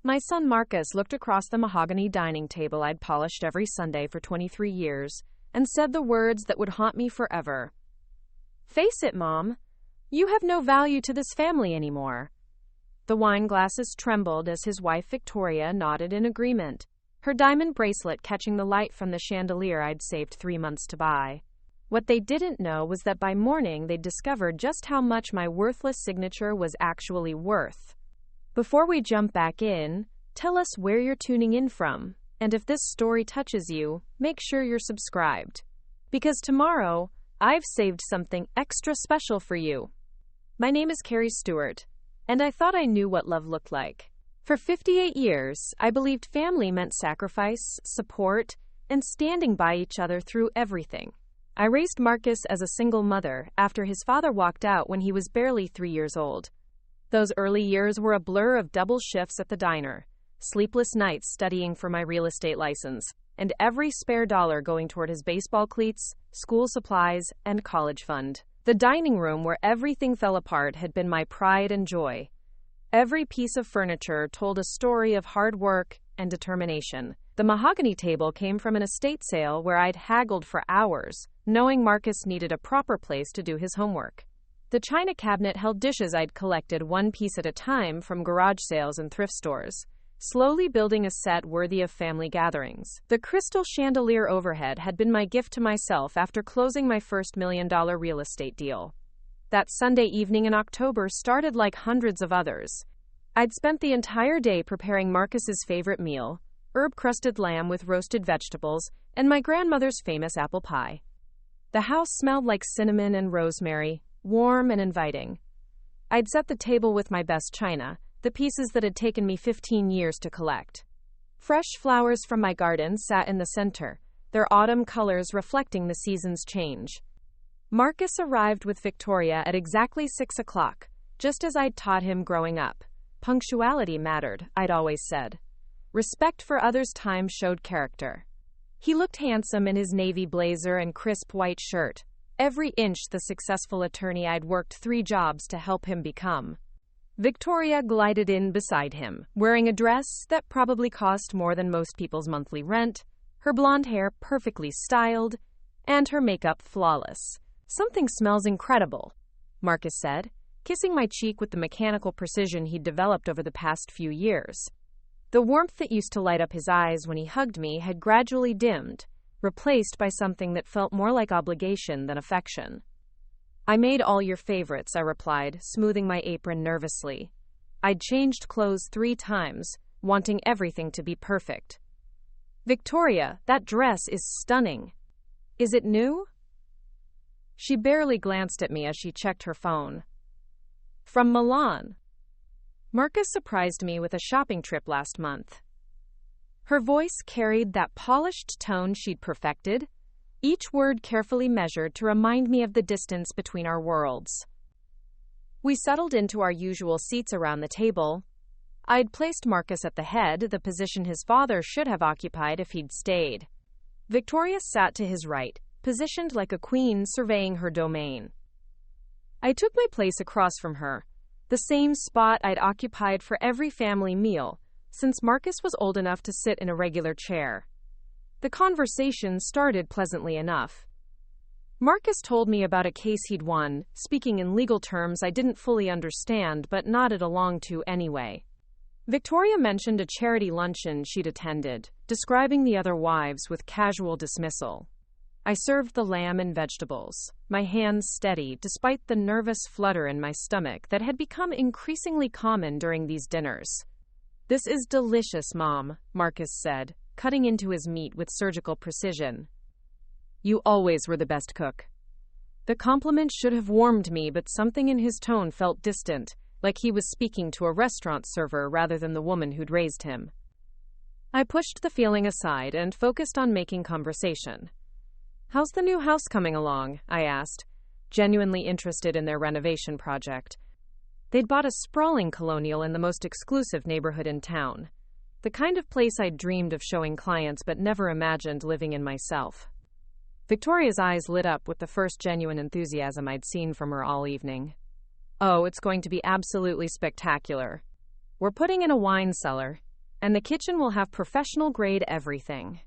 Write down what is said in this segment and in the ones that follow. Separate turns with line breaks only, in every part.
My son Marcus looked across the mahogany dining table I'd polished every Sunday for 23 years and said the words that would haunt me forever. "Face it, Mom. You have no value to this family anymore." The wine glasses trembled as his wife Victoria nodded in agreement, her diamond bracelet catching the light from the chandelier I'd saved 3 months to buy. What they didn't know was that by morning they'd discovered just how much my worthless signature was actually worth. Before we jump back in, tell us where you're tuning in from, and if this story touches you, make sure you're subscribed. Because tomorrow, I've saved something extra special for you. My name is Carrie Stewart, and I thought I knew what love looked like. For 58 years, I believed family meant sacrifice, support, and standing by each other through everything. I raised Marcus as a single mother after his father walked out when he was barely 3 years old. Those early years were a blur of double shifts at the diner, sleepless nights studying for my real estate license, and every spare dollar going toward his baseball cleats, school supplies, and college fund. The dining room where everything fell apart had been my pride and joy. Every piece of furniture told a story of hard work and determination. The mahogany table came from an estate sale where I'd haggled for hours, knowing Marcus needed a proper place to do his homework. The china cabinet held dishes I'd collected one piece at a time from garage sales and thrift stores, slowly building a set worthy of family gatherings. The crystal chandelier overhead had been my gift to myself after closing my first $1 million real estate deal. That Sunday evening in October started like hundreds of others. I'd spent the entire day preparing Marcus's favorite meal, herb-crusted lamb with roasted vegetables, and my grandmother's famous apple pie. The house smelled like cinnamon and rosemary, warm and inviting. I'd set the table with my best china, the pieces that had taken me 15 years to collect. Fresh flowers from my garden sat in the center, their autumn colors reflecting the season's change. Marcus arrived with Victoria at exactly 6 o'clock, just as I'd taught him growing up. Punctuality mattered, I'd always said. Respect for others' time showed character. He looked handsome in his navy blazer and crisp white shirt, every inch the successful attorney I'd worked 3 jobs to help him become. Victoria glided in beside him, wearing a dress that probably cost more than most people's monthly rent, her blonde hair perfectly styled, and her makeup flawless. "Something smells incredible," Marcus said, kissing my cheek with the mechanical precision he'd developed over the past few years. The warmth that used to light up his eyes when he hugged me had gradually dimmed, replaced by something that felt more like obligation than affection. "I made all your favorites," I replied, smoothing my apron nervously. I'd changed clothes 3 times, wanting everything to be perfect. "Victoria, that dress is stunning. Is it new?" She barely glanced at me as she checked her phone. "From Milan. Marcus surprised me with a shopping trip last month." Her voice carried that polished tone she'd perfected, each word carefully measured to remind me of the distance between our worlds. We settled into our usual seats around the table. I'd placed Marcus at the head, the position his father should have occupied if he'd stayed. Victoria sat to his right, positioned like a queen surveying her domain. I took my place across from her, the same spot I'd occupied for every family meal, since Marcus was old enough to sit in a regular chair. The conversation started pleasantly enough. Marcus told me about a case he'd won, speaking in legal terms I didn't fully understand but nodded along to anyway. Victoria mentioned a charity luncheon she'd attended, describing the other wives with casual dismissal. I served the lamb and vegetables, my hands steady despite the nervous flutter in my stomach that had become increasingly common during these dinners. "This is delicious, Mom," Marcus said, cutting into his meat with surgical precision. "You always were the best cook." The compliment should have warmed me, but something in his tone felt distant, like he was speaking to a restaurant server rather than the woman who'd raised him. I pushed the feeling aside and focused on making conversation. "How's the new house coming along?" I asked, genuinely interested in their renovation project. They'd bought a sprawling colonial in the most exclusive neighborhood in town, the kind of place I'd dreamed of showing clients but never imagined living in myself. Victoria's eyes lit up with the first genuine enthusiasm I'd seen from her all evening. "Oh, it's going to be absolutely spectacular. We're putting in a wine cellar, And the kitchen will have professional-grade everything.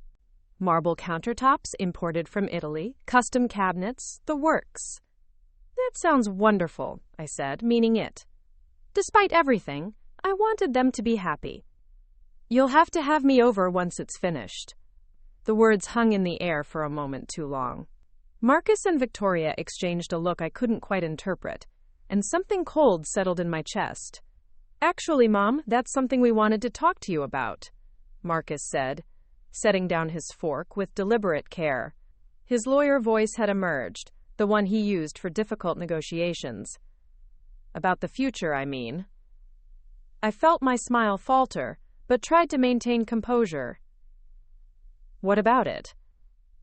Marble countertops imported from Italy, custom cabinets, the works. That sounds wonderful, I said, meaning it. Despite everything, I wanted them to be happy. You'll have to have me over once it's finished. The words hung in the air for a moment too long. Marcus and Victoria exchanged a look I couldn't quite interpret, and something cold settled in my chest. Actually, Mom, that's something we wanted to talk to you about, Marcus said, setting down his fork with deliberate care. His lawyer voice had emerged, the one he used for difficult negotiations. About the future, I mean. I felt my smile falter, but tried to maintain composure. What about it?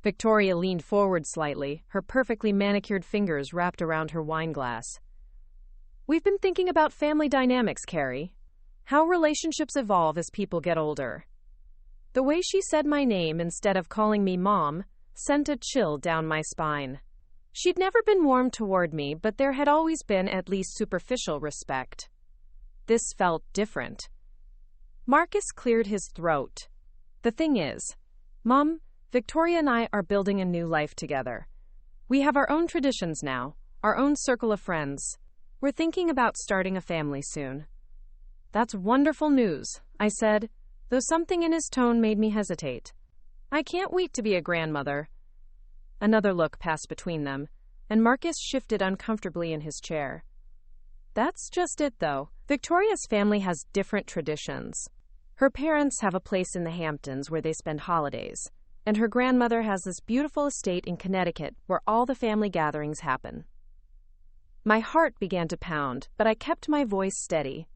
Victoria leaned forward slightly, her perfectly manicured fingers wrapped around her wine glass. We've been thinking about family dynamics, Carrie. How relationships evolve as people get older. The way she said my name instead of calling me Mom sent a chill down my spine. She'd never been warm toward me, but there had always been at least superficial respect. This felt different. Marcus cleared his throat. The thing is, Mom, Victoria and I are building a new life together. We have our own traditions now, our own circle of friends. We're thinking about starting a family soon. That's wonderful news, I said, though something in his tone made me hesitate. I can't wait to be a grandmother. Another look passed between them, and Marcus shifted uncomfortably in his chair. That's just it, though. Victoria's family has different traditions. Her parents have a place in the Hamptons where they spend holidays, and her grandmother has this beautiful estate in Connecticut where all the family gatherings happen. My heart began to pound, but I kept my voice steady.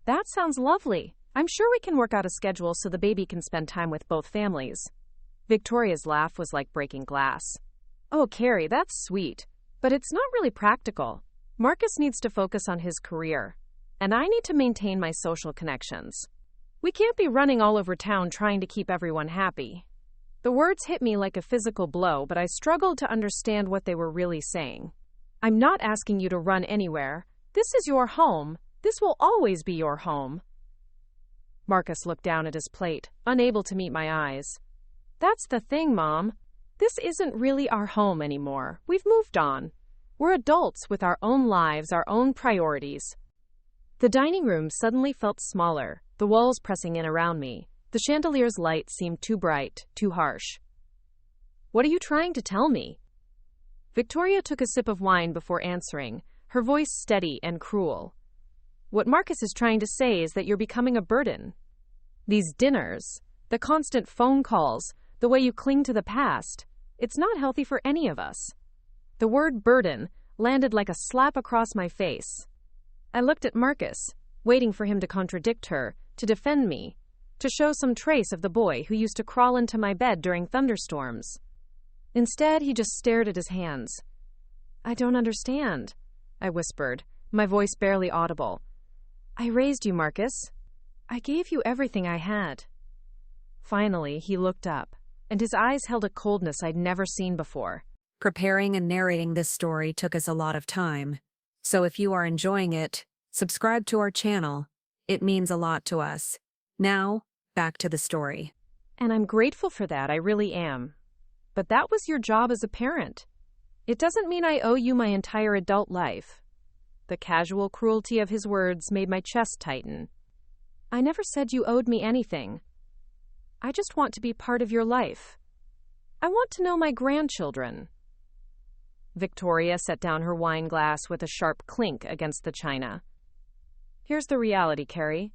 That sounds lovely. I'm sure we can work out a schedule so the baby can spend time with both families. Victoria's laugh was like breaking glass. Oh, Carrie, that's sweet, but it's not really practical. Marcus needs to focus on his career, and I need to maintain my social connections. We can't be running all over town trying to keep everyone happy. The words hit me like a physical blow, but I struggled to understand what they were really saying. I'm not asking you to run anywhere. This is your home. This will always be your home. Marcus looked down at his plate, unable to meet my eyes. That's the thing, Mom. This isn't really our home anymore. We've moved on. We're adults with our own lives, our own priorities. The dining room suddenly felt smaller, the walls pressing in around me. The chandelier's light seemed too bright, too harsh. What are you trying to tell me? Victoria took a sip of wine before answering, her voice steady and cruel. What Marcus is trying to say is that you're becoming a burden. These dinners, the constant phone calls, the way you cling to the past, it's not healthy for any of us. The word burden landed like a slap across my face. I looked at Marcus, waiting for him to contradict her, to defend me, to show some trace of the boy who used to crawl into my bed during thunderstorms. Instead, he just stared at his hands. I don't understand, I whispered, my voice barely audible. I raised you, Marcus. I gave you everything I had. Finally, he looked up, and his eyes held a coldness I'd never seen before.
Preparing and narrating this story took us a lot of time. So if you are enjoying it, subscribe to our channel. It means a lot to us. Now, back to the story.
And I'm grateful for that, I really am. But that was your job as a parent. It doesn't mean I owe you my entire adult life. The casual cruelty of his words made my chest tighten. I never said you owed me anything. I just want to be part of your life. I want to know my grandchildren. Victoria set down her wine glass with a sharp clink against the china. Here's the reality, Carrie.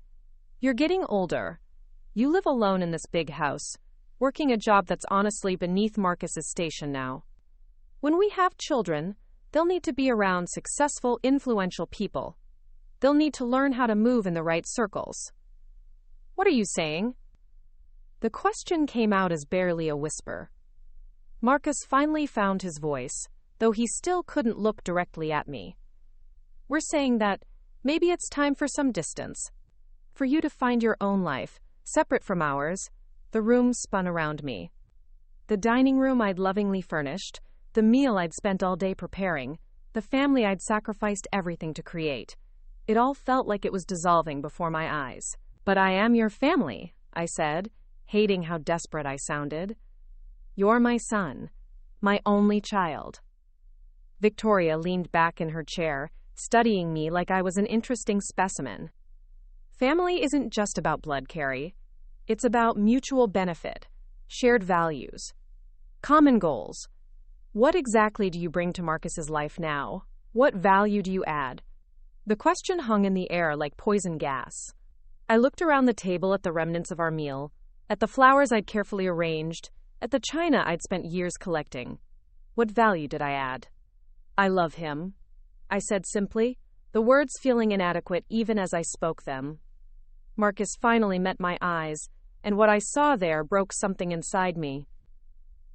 You're getting older. You live alone in this big house, working a job that's honestly beneath Marcus's station now. When we have children, they'll need to be around successful, influential people. They'll need to learn how to move in the right circles. What are you saying? The question came out as barely a whisper. Marcus finally found his voice, though he still couldn't look directly at me. We're saying that maybe it's time for some distance. For you to find your own life, separate from ours. The room spun around me. The dining room I'd lovingly furnished, the meal I'd spent all day preparing, the family I'd sacrificed everything to create. It all felt like it was dissolving before my eyes. But I am your family, I said, hating how desperate I sounded. You're my son, my only child. Victoria leaned back in her chair, studying me like I was an interesting specimen. Family isn't just about blood, Carrie. It's about mutual benefit, shared values, common goals. What exactly do you bring to Marcus's life now? What value do you add? The question hung in the air like poison gas. I looked around the table at the remnants of our meal, at the flowers I'd carefully arranged, at the china I'd spent years collecting. What value did I add? I love him, I said simply, the words feeling inadequate even as I spoke them. Marcus finally met my eyes, and what I saw there broke something inside me.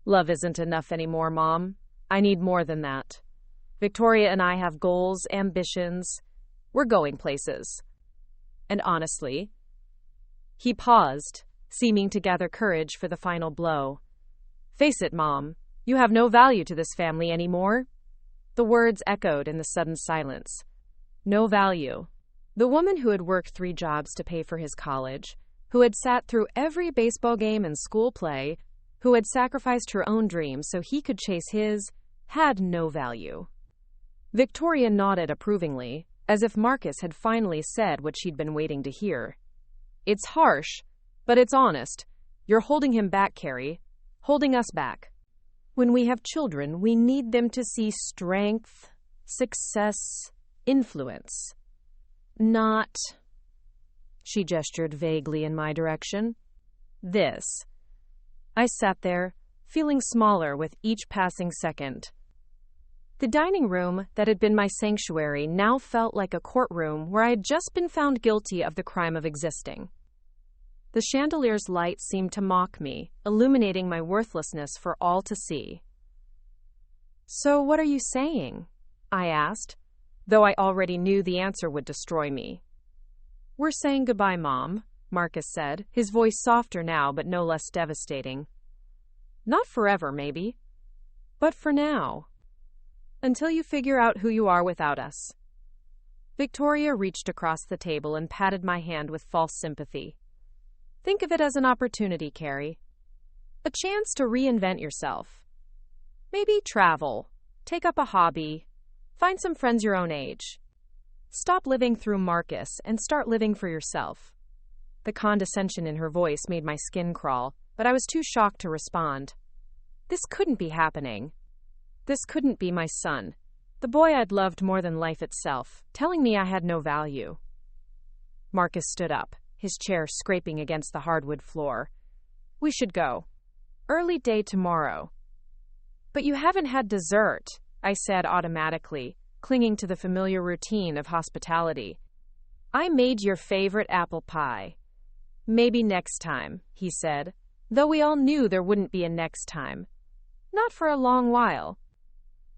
Love isn't enough anymore, Mom. I need more than that. Victoria and I have goals, ambitions. We're going places. And honestly, he paused, seeming to gather courage for the final blow. Face it, Mom, you have no value to this family anymore. The words echoed in the sudden silence. No value. The woman who had worked 3 jobs to pay for his college, who had sat through every baseball game and school play, who had sacrificed her own dreams so he could chase his, had no value. Victoria nodded approvingly, as if Marcus had finally said what she'd been waiting to hear. It's harsh, but it's honest. You're holding him back, Carrie. Holding us back. When we have children, we need them to see strength, success, influence. Not... She gestured vaguely in my direction. This. I sat there, feeling smaller with each passing second. The dining room that had been my sanctuary now felt like a courtroom where I had just been found guilty of the crime of existing. The chandelier's light seemed to mock me, illuminating my worthlessness for all to see. So what are you saying? I asked, though I already knew the answer would destroy me. We're saying goodbye, Mom, Marcus said, his voice softer now but no less devastating. Not forever, maybe, but for now. Until you figure out who you are without us. Victoria reached across the table and patted my hand with false sympathy. Think of it as an opportunity, Carrie. A chance to reinvent yourself. Maybe travel, take up a hobby, find some friends your own age. Stop living through Marcus and start living for yourself. The condescension in her voice made my skin crawl, but I was too shocked to respond. This couldn't be happening. This couldn't be my son, the boy I'd loved more than life itself, telling me I had no value. Marcus stood up, his chair scraping against the hardwood floor. We should go. Early day tomorrow. But you haven't had dessert, I said automatically, clinging to the familiar routine of hospitality. I made your favorite apple pie. Maybe next time, he said, though we all knew there wouldn't be a next time. Not for a long while.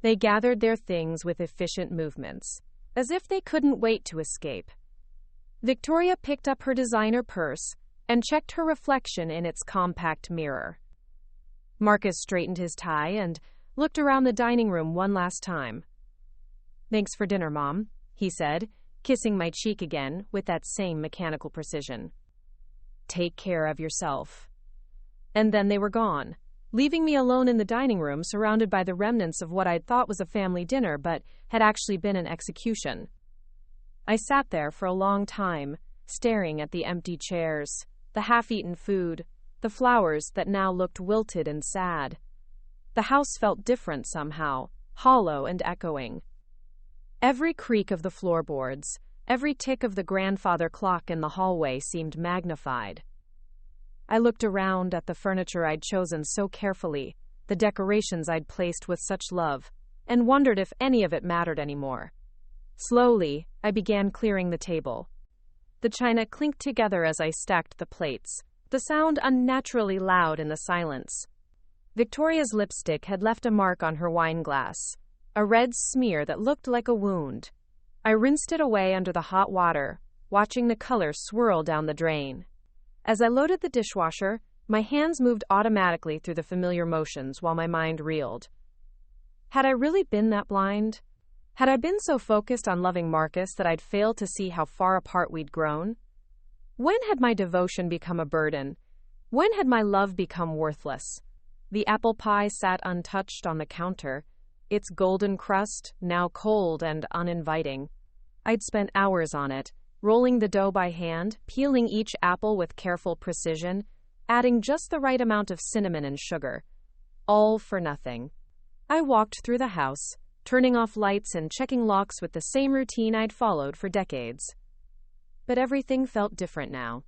They gathered their things with efficient movements, as if they couldn't wait to escape. Victoria picked up her designer purse and checked her reflection in its compact mirror. Marcus straightened his tie and looked around the dining room one last time. Thanks for dinner, Mom, he said, kissing my cheek again with that same mechanical precision. Take care of yourself. And then they were gone, leaving me alone in the dining room surrounded by the remnants of what I'd thought was a family dinner but had actually been an execution. I sat there for a long time, staring at the empty chairs, the half-eaten food, the flowers that now looked wilted and sad. The house felt different somehow, hollow and echoing. Every creak of the floorboards, every tick of the grandfather clock in the hallway seemed magnified. I looked around at the furniture I'd chosen so carefully, the decorations I'd placed with such love, and wondered if any of it mattered anymore. Slowly, I began clearing the table. The china clinked together as I stacked the plates, the sound unnaturally loud in the silence. Victoria's lipstick had left a mark on her wine glass, a red smear that looked like a wound. I rinsed it away under the hot water, watching the color swirl down the drain. As I loaded the dishwasher, my hands moved automatically through the familiar motions while my mind reeled. Had I really been that blind? Had I been so focused on loving Marcus that I'd failed to see how far apart we'd grown? When had my devotion become a burden? When had my love become worthless? The apple pie sat untouched on the counter, its golden crust now cold and uninviting. I'd spent hours on it, rolling the dough by hand, peeling each apple with careful precision, adding just the right amount of cinnamon and sugar. All for nothing. I walked through the house, turning off lights and checking locks with the same routine I'd followed for decades. But everything felt different now.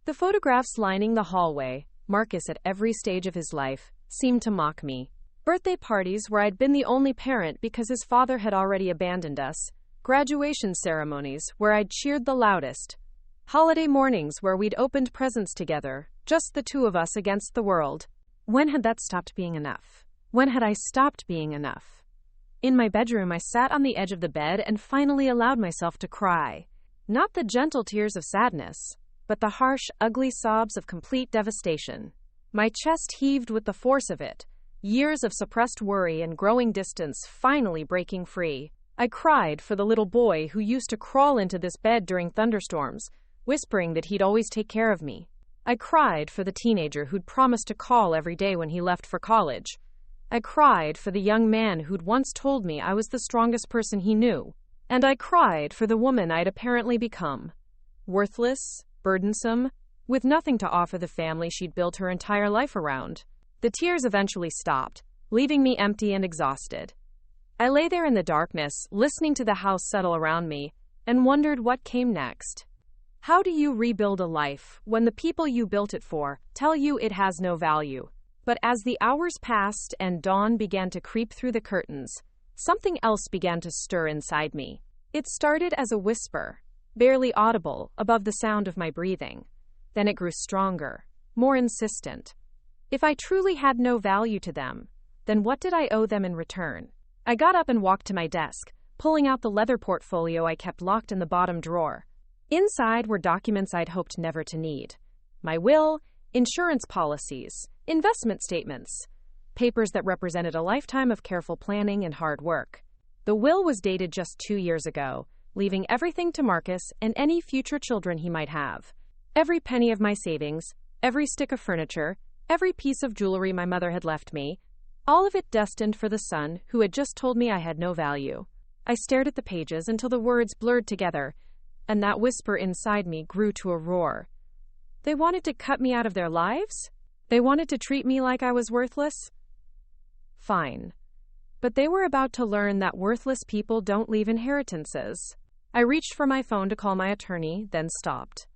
The photographs lining the hallway, Marcus at every stage of his life, seemed to mock me. Birthday parties where I'd been the only parent because his father had already abandoned us. Graduation ceremonies where I'd cheered the loudest. Holiday mornings where we'd opened presents together, just the two of us against the world. When had that stopped being enough? When had I stopped being enough? In my bedroom, I sat on the edge of the bed and finally allowed myself to cry. Not the gentle tears of sadness, but the harsh, ugly sobs of complete devastation. My chest heaved with the force of it, years of suppressed worry and growing distance finally breaking free. I cried for the little boy who used to crawl into this bed during thunderstorms, whispering that he'd always take care of me. I cried for the teenager who'd promised to call every day when he left for college. I cried for the young man who'd once told me I was the strongest person he knew. And I cried for the woman I'd apparently become. Worthless, burdensome, with nothing to offer the family she'd built her entire life around. The tears eventually stopped, leaving me empty and exhausted. I lay there in the darkness, listening to the house settle around me, and wondered what came next. How do you rebuild a life when the people you built it for tell you it has no value? But as the hours passed and dawn began to creep through the curtains, something else began to stir inside me. It started as a whisper, barely audible above the sound of my breathing. Then it grew stronger, more insistent. If I truly had no value to them, then what did I owe them in return? I got up and walked to my desk, pulling out the leather portfolio I kept locked in the bottom drawer. Inside were documents I'd hoped never to need. My will, insurance policies, investment statements, papers that represented a lifetime of careful planning and hard work. The will was dated just 2 years ago, leaving everything to Marcus and any future children he might have. Every penny of my savings, every stick of furniture, every piece of jewelry my mother had left me, all of it destined for the son who had just told me I had no value. I stared at the pages until the words blurred together, and that whisper inside me grew to a roar. They wanted to cut me out of their lives? They wanted to treat me like I was worthless? Fine. But they were about to learn that worthless people don't leave inheritances. I reached for my phone to call my attorney, then stopped.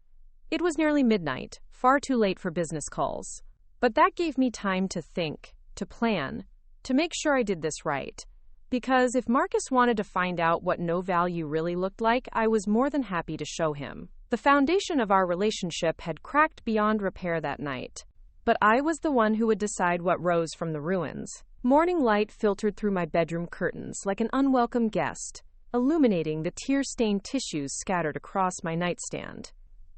It was nearly midnight, far too late for business calls. But that gave me time to think, to plan, to make sure I did this right. Because if Marcus wanted to find out what no value really looked like, I was more than happy to show him. The foundation of our relationship had cracked beyond repair that night. But I was the one who would decide what rose from the ruins. Morning light filtered through my bedroom curtains like an unwelcome guest, illuminating the tear-stained tissues scattered across my nightstand.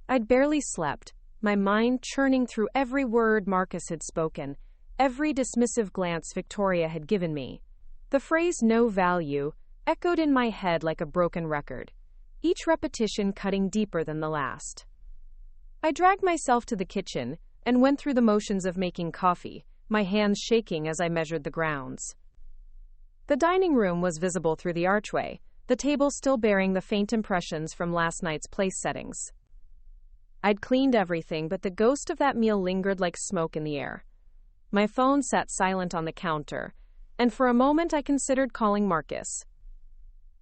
I'd barely slept, my mind churning through every word Marcus had spoken, every dismissive glance Victoria had given me. The phrase "no value" echoed in my head like a broken record, each repetition cutting deeper than the last. I dragged myself to the kitchen and went through the motions of making coffee, my hands shaking as I measured the grounds. The dining room was visible through the archway, the table still bearing the faint impressions from last night's place settings. I'd cleaned everything, but the ghost of that meal lingered like smoke in the air. My phone sat silent on the counter, and for a moment I considered calling Marcus.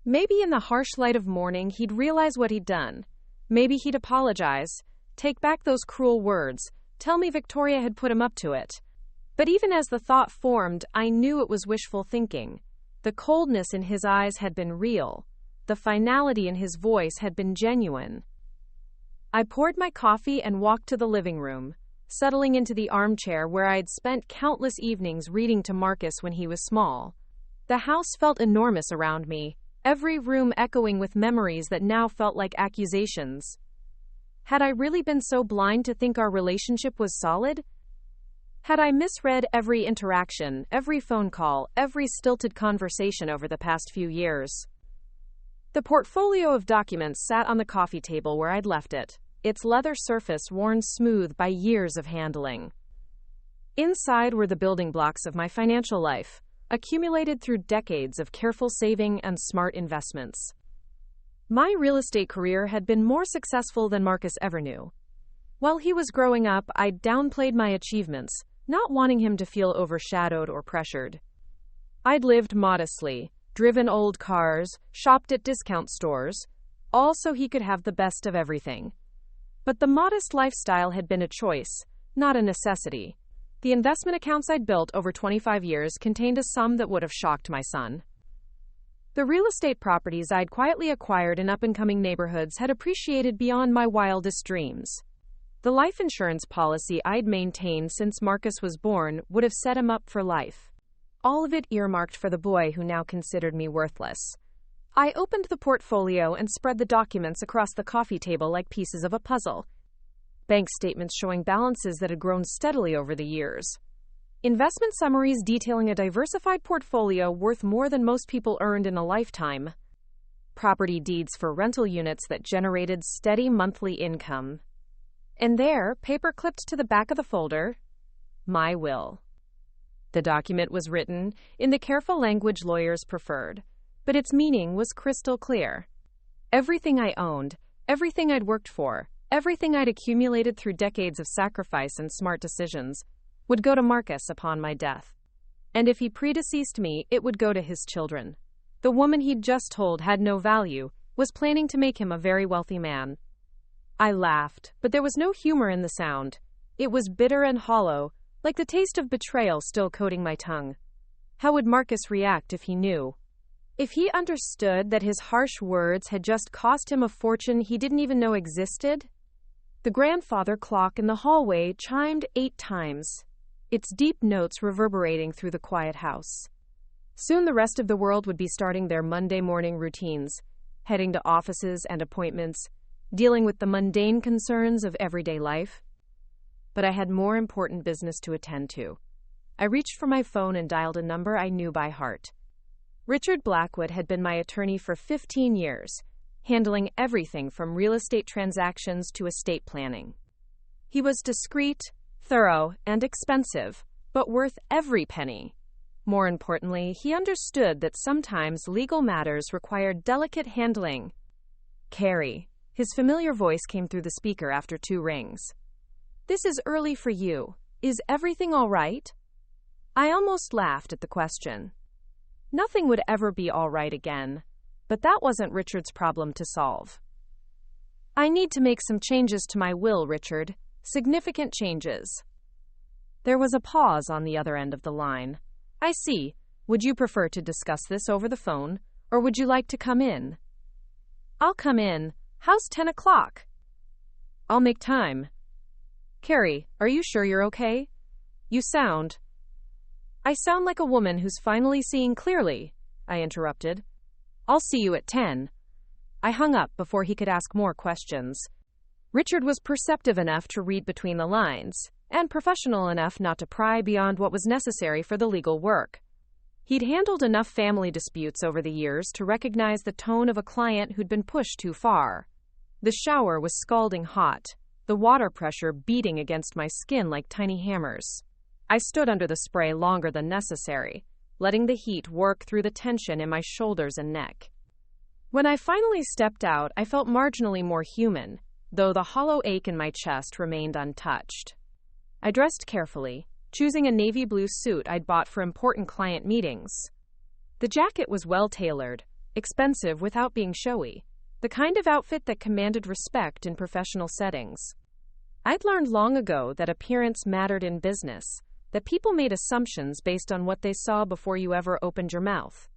Maybe in the harsh light of morning he'd realize what he'd done. Maybe he'd apologize, take back those cruel words, tell me Victoria had put him up to it. But even as the thought formed, I knew it was wishful thinking. The coldness in his eyes had been real. The finality in his voice had been genuine. I poured my coffee and walked to the living room, settling into the armchair where I had spent countless evenings reading to Marcus when he was small. The house felt enormous around me, every room echoing with memories that now felt like accusations. Had I really been so blind to think our relationship was solid? Had I misread every interaction, every phone call, every stilted conversation over the past few years? The portfolio of documents sat on the coffee table where I'd left it, its leather surface worn smooth by years of handling. Inside were the building blocks of my financial life, accumulated through decades of careful saving and smart investments. My real estate career had been more successful than Marcus ever knew. While he was growing up, I downplayed my achievements, not wanting him to feel overshadowed or pressured. I'd lived modestly, driven old cars, shopped at discount stores, all so he could have the best of everything. But the modest lifestyle had been a choice, not a necessity. The investment accounts I'd built over 25 years contained a sum that would have shocked my son. The real estate properties I'd quietly acquired in up-and-coming neighborhoods had appreciated beyond my wildest dreams. The life insurance policy I'd maintained since Marcus was born would have set him up for life. All of it earmarked for the boy who now considered me worthless. I opened the portfolio and spread the documents across the coffee table like pieces of a puzzle. Bank statements showing balances that had grown steadily over the years. Investment summaries detailing a diversified portfolio worth more than most people earned in a lifetime. Property deeds for rental units that generated steady monthly income. And there, paper clipped to the back of the folder, my will. The document was written in the careful language lawyers preferred, but its meaning was crystal clear. Everything I owned, everything I'd worked for, everything I'd accumulated through decades of sacrifice and smart decisions, would go to Marcus upon my death. And if he predeceased me, it would go to his children. The woman he'd just told had no value, was planning to make him a very wealthy man. I laughed, but there was no humor in the sound. It was bitter and hollow, like the taste of betrayal still coating my tongue. How would Marcus react if he knew? If he understood that his harsh words had just cost him a fortune he didn't even know existed? The grandfather clock in the hallway chimed 8 times, its deep notes reverberating through the quiet house. Soon the rest of the world would be starting their Monday morning routines, heading to offices and appointments, dealing with the mundane concerns of everyday life. But I had more important business to attend to. I reached for my phone and dialed a number I knew by heart. Richard Blackwood had been my attorney for 15 years, handling everything from real estate transactions to estate planning. He was discreet, thorough, and expensive, but worth every penny. More importantly, he understood that sometimes legal matters required delicate handling. Carrie, his familiar voice came through the speaker after 2 rings. "This is early for you. Is everything all right?" I almost laughed at the question. Nothing would ever be all right again, but that wasn't Richard's problem to solve. "I need to make some changes to my will, Richard. Significant changes." There was a pause on the other end of the line. "I see. Would you prefer to discuss this over the phone, or would you like to come in?" "I'll come in. How's 10 o'clock?" "I'll make time." "Carrie, are you sure you're okay? You sound—" "I sound like a woman who's finally seeing clearly," I interrupted. "I'll see you at 10. I hung up before he could ask more questions. Richard was perceptive enough to read between the lines, and professional enough not to pry beyond what was necessary for the legal work. He'd handled enough family disputes over the years to recognize the tone of a client who'd been pushed too far. The shower was scalding hot, the water pressure beating against my skin like tiny hammers. I stood under the spray longer than necessary, letting the heat work through the tension in my shoulders and neck. When I finally stepped out, I felt marginally more human, though the hollow ache in my chest remained untouched. I dressed carefully, choosing a navy blue suit I'd bought for important client meetings. The jacket was well-tailored, expensive without being showy, the kind of outfit that commanded respect in professional settings. I'd learned long ago that appearance mattered in business, that people made assumptions based on what they saw before you ever opened your mouth.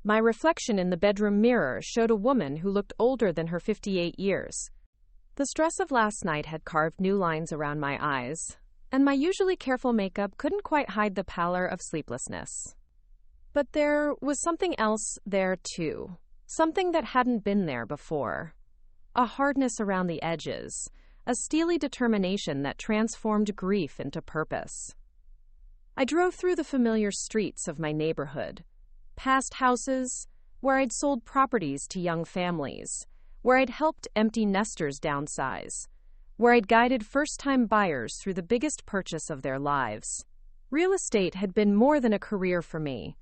My reflection in the bedroom mirror showed a woman who looked older than her 58 years. The stress of last night had carved new lines around my eyes, and my usually careful makeup couldn't quite hide the pallor of sleeplessness. But there was something else there, too. Something that hadn't been there before. A hardness around the edges, a steely determination that transformed grief into purpose. I drove through the familiar streets of my neighborhood, past houses where I'd sold properties to young families, where I'd helped empty nesters downsize, where I'd guided first-time buyers through the biggest purchase of their lives. Real estate had been more than a career for me.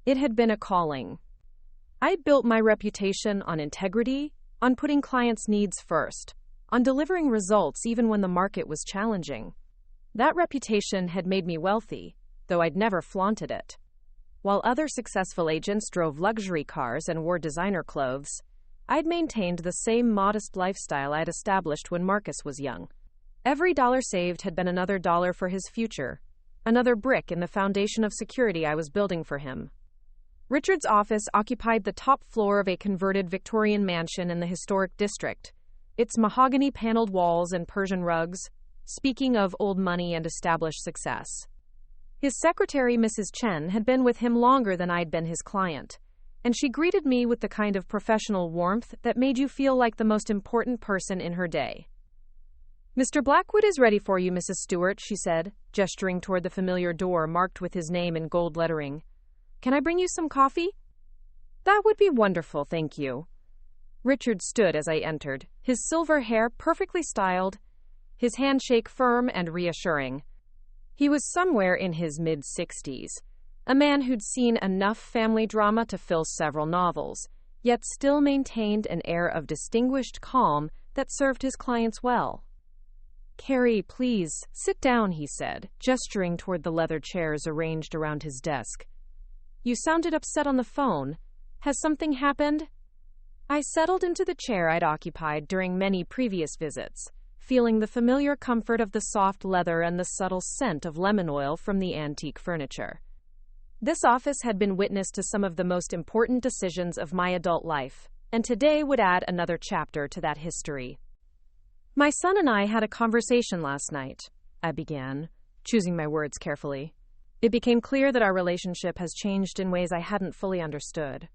It had been a calling. I'd built my reputation on integrity, on putting clients' needs first, on delivering results even when the market was challenging. That reputation had made me wealthy, though I'd never flaunted it. While other successful agents drove luxury cars and wore designer clothes, I'd maintained the same modest lifestyle I'd established when Marcus was young. Every dollar saved had been another dollar for his future, another brick in the foundation of security I was building for him. Richard's office occupied the top floor of a converted Victorian mansion in the historic district, its mahogany-paneled walls and Persian rugs, speaking of old money and established success. His secretary, Mrs. Chen, had been with him longer than I'd been his client, and she greeted me with the kind of professional warmth that made you feel like the most important person in her day. "Mr. Blackwood is ready for you, Mrs. Stewart," she said, gesturing toward the familiar door marked with his name in gold lettering. "Can I bring you some coffee?" "That would be wonderful, thank you." Richard stood as I entered, his silver hair perfectly styled, his handshake firm and reassuring. He was somewhere in his mid-60s, a man who'd seen enough family drama to fill several novels, yet still maintained an air of distinguished calm that served his clients well. "Carrie, please, sit down," he said, gesturing toward the leather chairs arranged around his desk. "You sounded upset on the phone. Has something happened?" I settled into the chair I'd occupied during many previous visits, feeling the familiar comfort of the soft leather and the subtle scent of lemon oil from the antique furniture. This office had been witness to some of the most important decisions of my adult life, and today would add another chapter to that history. "My son and I had a conversation last night," I began, choosing my words carefully. "It became clear that our relationship has changed in ways I hadn't fully understood."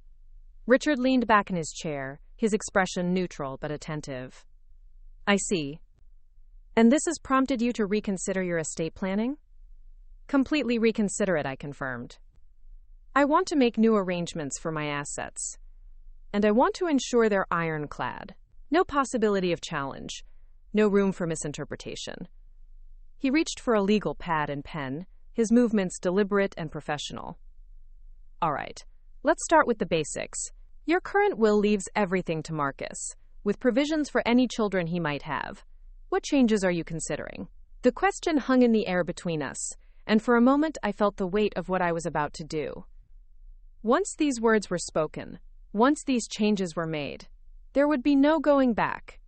Richard leaned back in his chair, his expression neutral but attentive. "I see. And this has prompted you to reconsider your estate planning?" "Completely reconsider it," I confirmed. "I want to make new arrangements for my assets. And I want to ensure they're ironclad. No possibility of challenge. No room for misinterpretation." He reached for a legal pad and pen, his movements deliberate and professional. "All right, let's start with the basics. Your current will leaves everything to Marcus, with provisions for any children he might have. What changes are you considering?" The question hung in the air between us, and for a moment I felt the weight of what I was about to do. Once these words were spoken, once these changes were made, there would be no going back.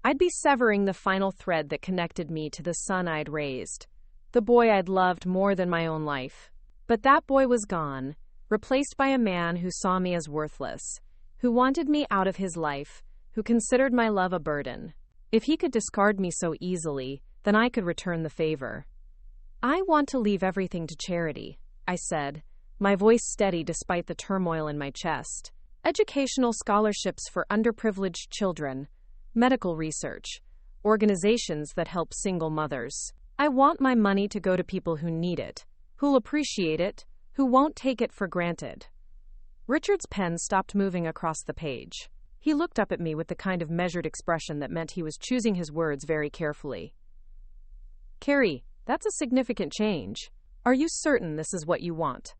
I'd be severing the final thread that connected me to the son I'd raised, the boy I'd loved more than my own life. But that boy was gone, replaced by a man who saw me as worthless, who wanted me out of his life, who considered my love a burden. If he could discard me so easily, then I could return the favor. "I want to leave everything to charity," I said, my voice steady despite the turmoil in my chest. "Educational scholarships for underprivileged children, medical research, organizations that help single mothers. I want my money to go to people who need it, who'll appreciate it, who won't take it for granted." Richard's pen stopped moving across the page. He looked up at me with the kind of measured expression that meant he was choosing his words very carefully. "Carrie, that's a significant change. Are you certain this is what you want?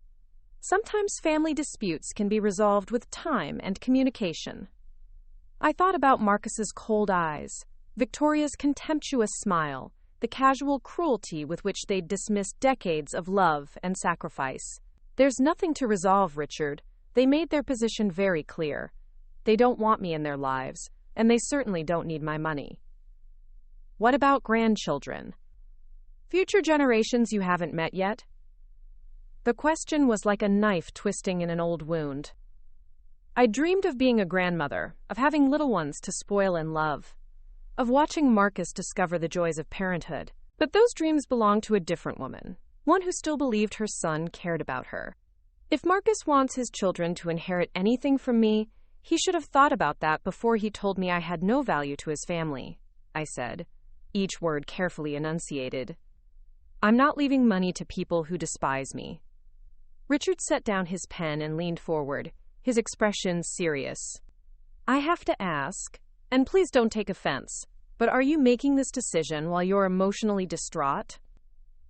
Sometimes family disputes can be resolved with time and communication." I thought about Marcus's cold eyes, Victoria's contemptuous smile, the casual cruelty with which they'd dismissed decades of love and sacrifice. "There's nothing to resolve, Richard. They made their position very clear. They don't want me in their lives, and they certainly don't need my money." "What about grandchildren? Future generations you haven't met yet?" The question was like a knife twisting in an old wound. I dreamed of being a grandmother, of having little ones to spoil and love, of watching Marcus discover the joys of parenthood. But those dreams belonged to a different woman, one who still believed her son cared about her. If Marcus wants his children to inherit anything from me, he should have thought about that before he told me I had no value to his family, I said, each word carefully enunciated. "I'm not leaving money to people who despise me." Richard set down his pen and leaned forward, his expression serious. "I have to ask, and please don't take offense, But are you making this decision while you're emotionally distraught?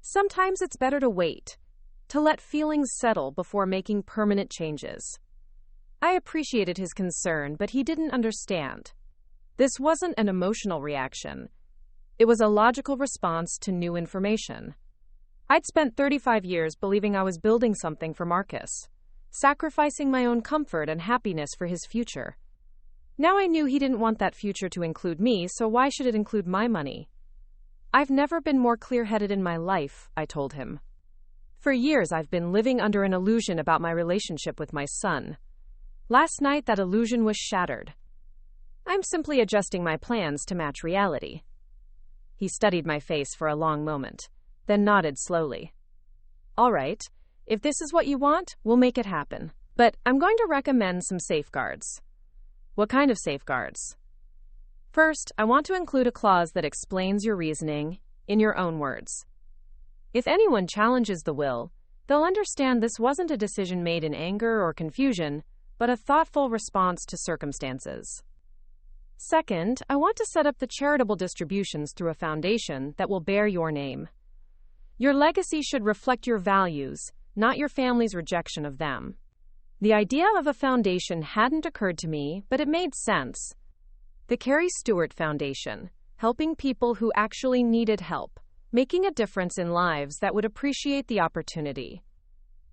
Sometimes it's better to wait, to let feelings settle before making permanent changes. I appreciated his concern, but he didn't understand. This wasn't an emotional reaction. It was a logical response to new information. I'd spent 35 years believing I was building something for Marcus, sacrificing my own comfort and happiness for his future. Now I knew he didn't want that future to include me, so why should it include my money? I've never been more clear-headed in my life, I told him. For years I've been living under an illusion about my relationship with my son. Last night that illusion was shattered. I'm simply adjusting my plans to match reality. He studied my face for a long moment, then nodded slowly. All right, if this is what you want, we'll make it happen. But I'm going to recommend some safeguards. What kind of safeguards? First, I want to include a clause that explains your reasoning in your own words. If anyone challenges the will, they'll understand this wasn't a decision made in anger or confusion, but a thoughtful response to circumstances. Second, I want to set up the charitable distributions through a foundation that will bear your name. Your legacy should reflect your values, not your family's rejection of them. The idea of a foundation hadn't occurred to me, but it made sense. The Carrie Stewart Foundation, helping people who actually needed help, making a difference in lives that would appreciate the opportunity.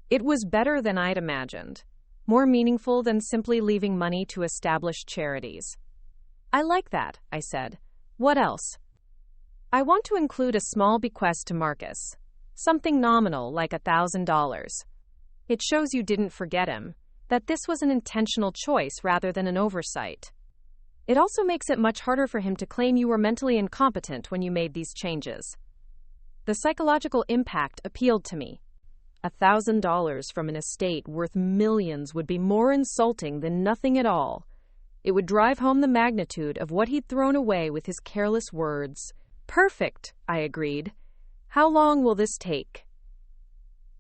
It was better than I'd imagined, more meaningful than simply leaving money to established charities. I like that, I said. What else? I want to include a small bequest to Marcus, something nominal like $1,000. It shows you didn't forget him, that this was an intentional choice rather than an oversight. It also makes it much harder for him to claim you were mentally incompetent when you made these changes. The psychological impact appealed to me. $1,000 from an estate worth millions would be more insulting than nothing at all. It would drive home the magnitude of what he'd thrown away with his careless words. Perfect, I agreed. How long will this take?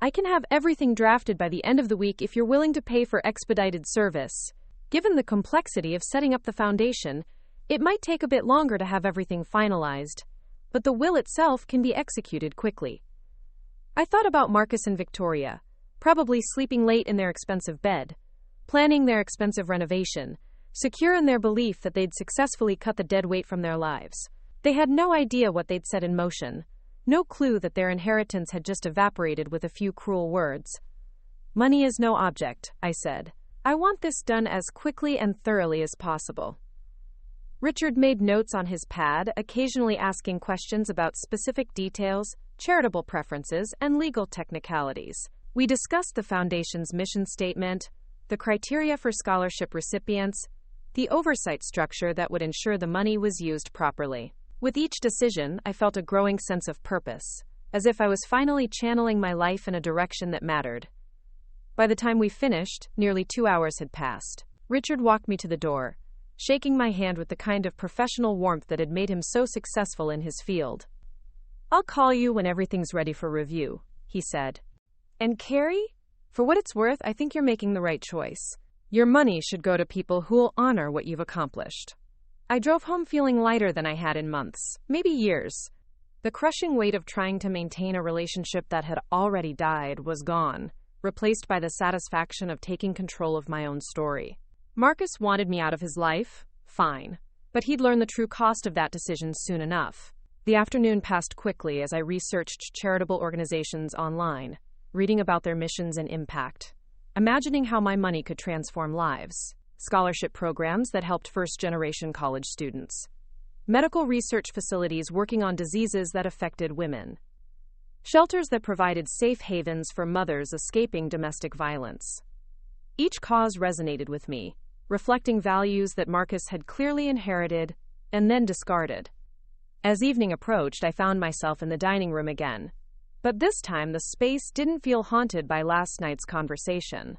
I can have everything drafted by the end of the week if you're willing to pay for expedited service. Given the complexity of setting up the foundation, it might take a bit longer to have everything finalized, but the will itself can be executed quickly. I thought about Marcus and Victoria, probably sleeping late in their expensive bed, planning their expensive renovation, secure in their belief that they'd successfully cut the dead weight from their lives. They had no idea what they'd set in motion. No clue that their inheritance had just evaporated with a few cruel words. Money is no object, I said. I want this done as quickly and thoroughly as possible. Richard made notes on his pad, occasionally asking questions about specific details, charitable preferences, and legal technicalities. We discussed the foundation's mission statement, the criteria for scholarship recipients, the oversight structure that would ensure the money was used properly. With each decision, I felt a growing sense of purpose, as if I was finally channeling my life in a direction that mattered. By the time we finished, nearly 2 hours had passed. Richard walked me to the door, shaking my hand with the kind of professional warmth that had made him so successful in his field. I'll call you when everything's ready for review, he said. And Carrie? For what it's worth, I think you're making the right choice. Your money should go to people who'll honor what you've accomplished. I drove home feeling lighter than I had in months, maybe years. The crushing weight of trying to maintain a relationship that had already died was gone, replaced by the satisfaction of taking control of my own story. Marcus wanted me out of his life, fine, but he'd learn the true cost of that decision soon enough. The afternoon passed quickly as I researched charitable organizations online, reading about their missions and impact, imagining how my money could transform lives. Scholarship programs that helped first-generation college students, medical research facilities working on diseases that affected women, shelters that provided safe havens for mothers escaping domestic violence. Each cause resonated with me, reflecting values that Marcus had clearly inherited and then discarded. As evening approached, I found myself in the dining room again, but this time the space didn't feel haunted by last night's conversation.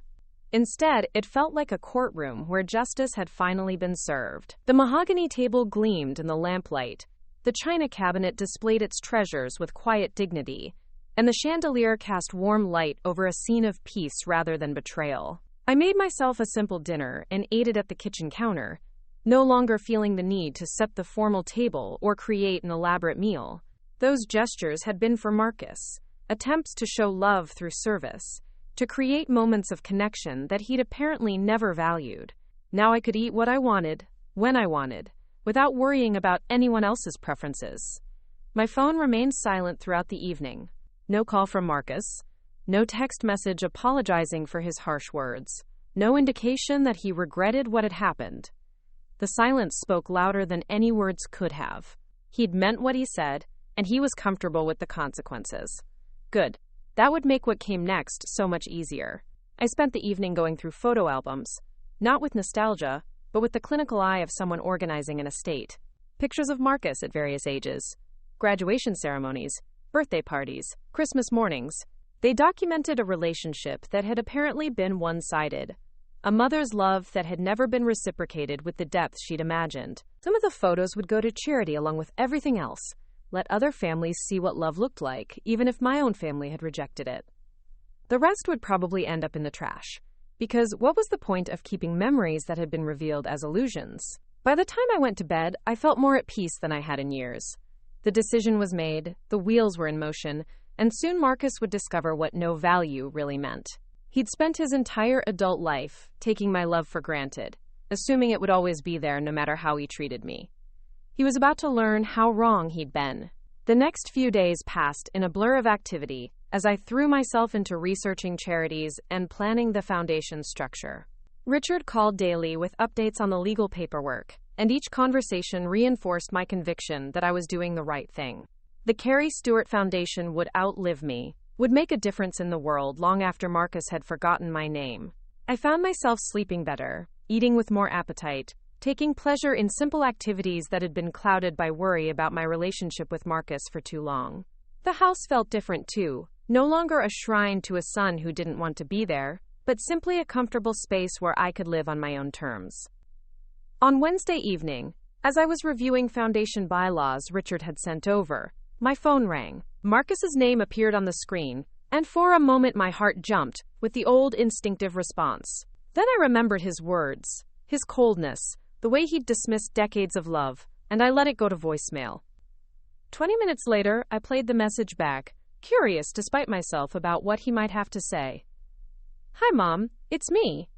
Instead, it felt like a courtroom where justice had finally been served. The mahogany table gleamed in the lamplight, the china cabinet displayed its treasures with quiet dignity, and the chandelier cast warm light over a scene of peace rather than betrayal. I made myself a simple dinner and ate it at the kitchen counter, no longer feeling the need to set the formal table or create an elaborate meal. Those gestures had been for Marcus, attempts to show love through service, to create moments of connection that he'd apparently never valued. Now I could eat what I wanted, when I wanted, without worrying about anyone else's preferences. My phone remained silent throughout the evening. No call from Marcus, no text message apologizing for his harsh words, no indication that he regretted what had happened. The silence spoke louder than any words could have. He'd meant what he said, and he was comfortable with the consequences. Good. That would make what came next so much easier. I spent the evening going through photo albums, not with nostalgia, but with the clinical eye of someone organizing an estate. Pictures of Marcus at various ages, graduation ceremonies, birthday parties, Christmas mornings. They documented a relationship that had apparently been one-sided, a mother's love that had never been reciprocated with the depth she'd imagined. Some of the photos would go to charity along with everything else. Let other families see what love looked like, even if my own family had rejected it. The rest would probably end up in the trash, because what was the point of keeping memories that had been revealed as illusions? By the time I went to bed, I felt more at peace than I had in years. The decision was made, the wheels were in motion, and soon Marcus would discover what no value really meant. He'd spent his entire adult life taking my love for granted, assuming it would always be there no matter how he treated me. He was about to learn how wrong he'd been. The next few days passed in a blur of activity as I threw myself into researching charities and planning the foundation structure. Richard called daily with updates on the legal paperwork, and each conversation reinforced my conviction that I was doing the right thing. The Carrie Stewart Foundation would outlive me, would make a difference in the world long after Marcus had forgotten my name. I found myself sleeping better, eating with more appetite, taking pleasure in simple activities that had been clouded by worry about my relationship with Marcus for too long. The house felt different too, no longer a shrine to a son who didn't want to be there, but simply a comfortable space where I could live on my own terms. On Wednesday evening, as I was reviewing foundation bylaws Richard had sent over, my phone rang. Marcus's name appeared on the screen, and for a moment my heart jumped with the old instinctive response. Then I remembered his words, his coldness, the way he'd dismissed decades of love, and I let it go to voicemail. 20 minutes later, I played the message back, curious despite myself about what he might have to say. "Hi, Mom, it's me."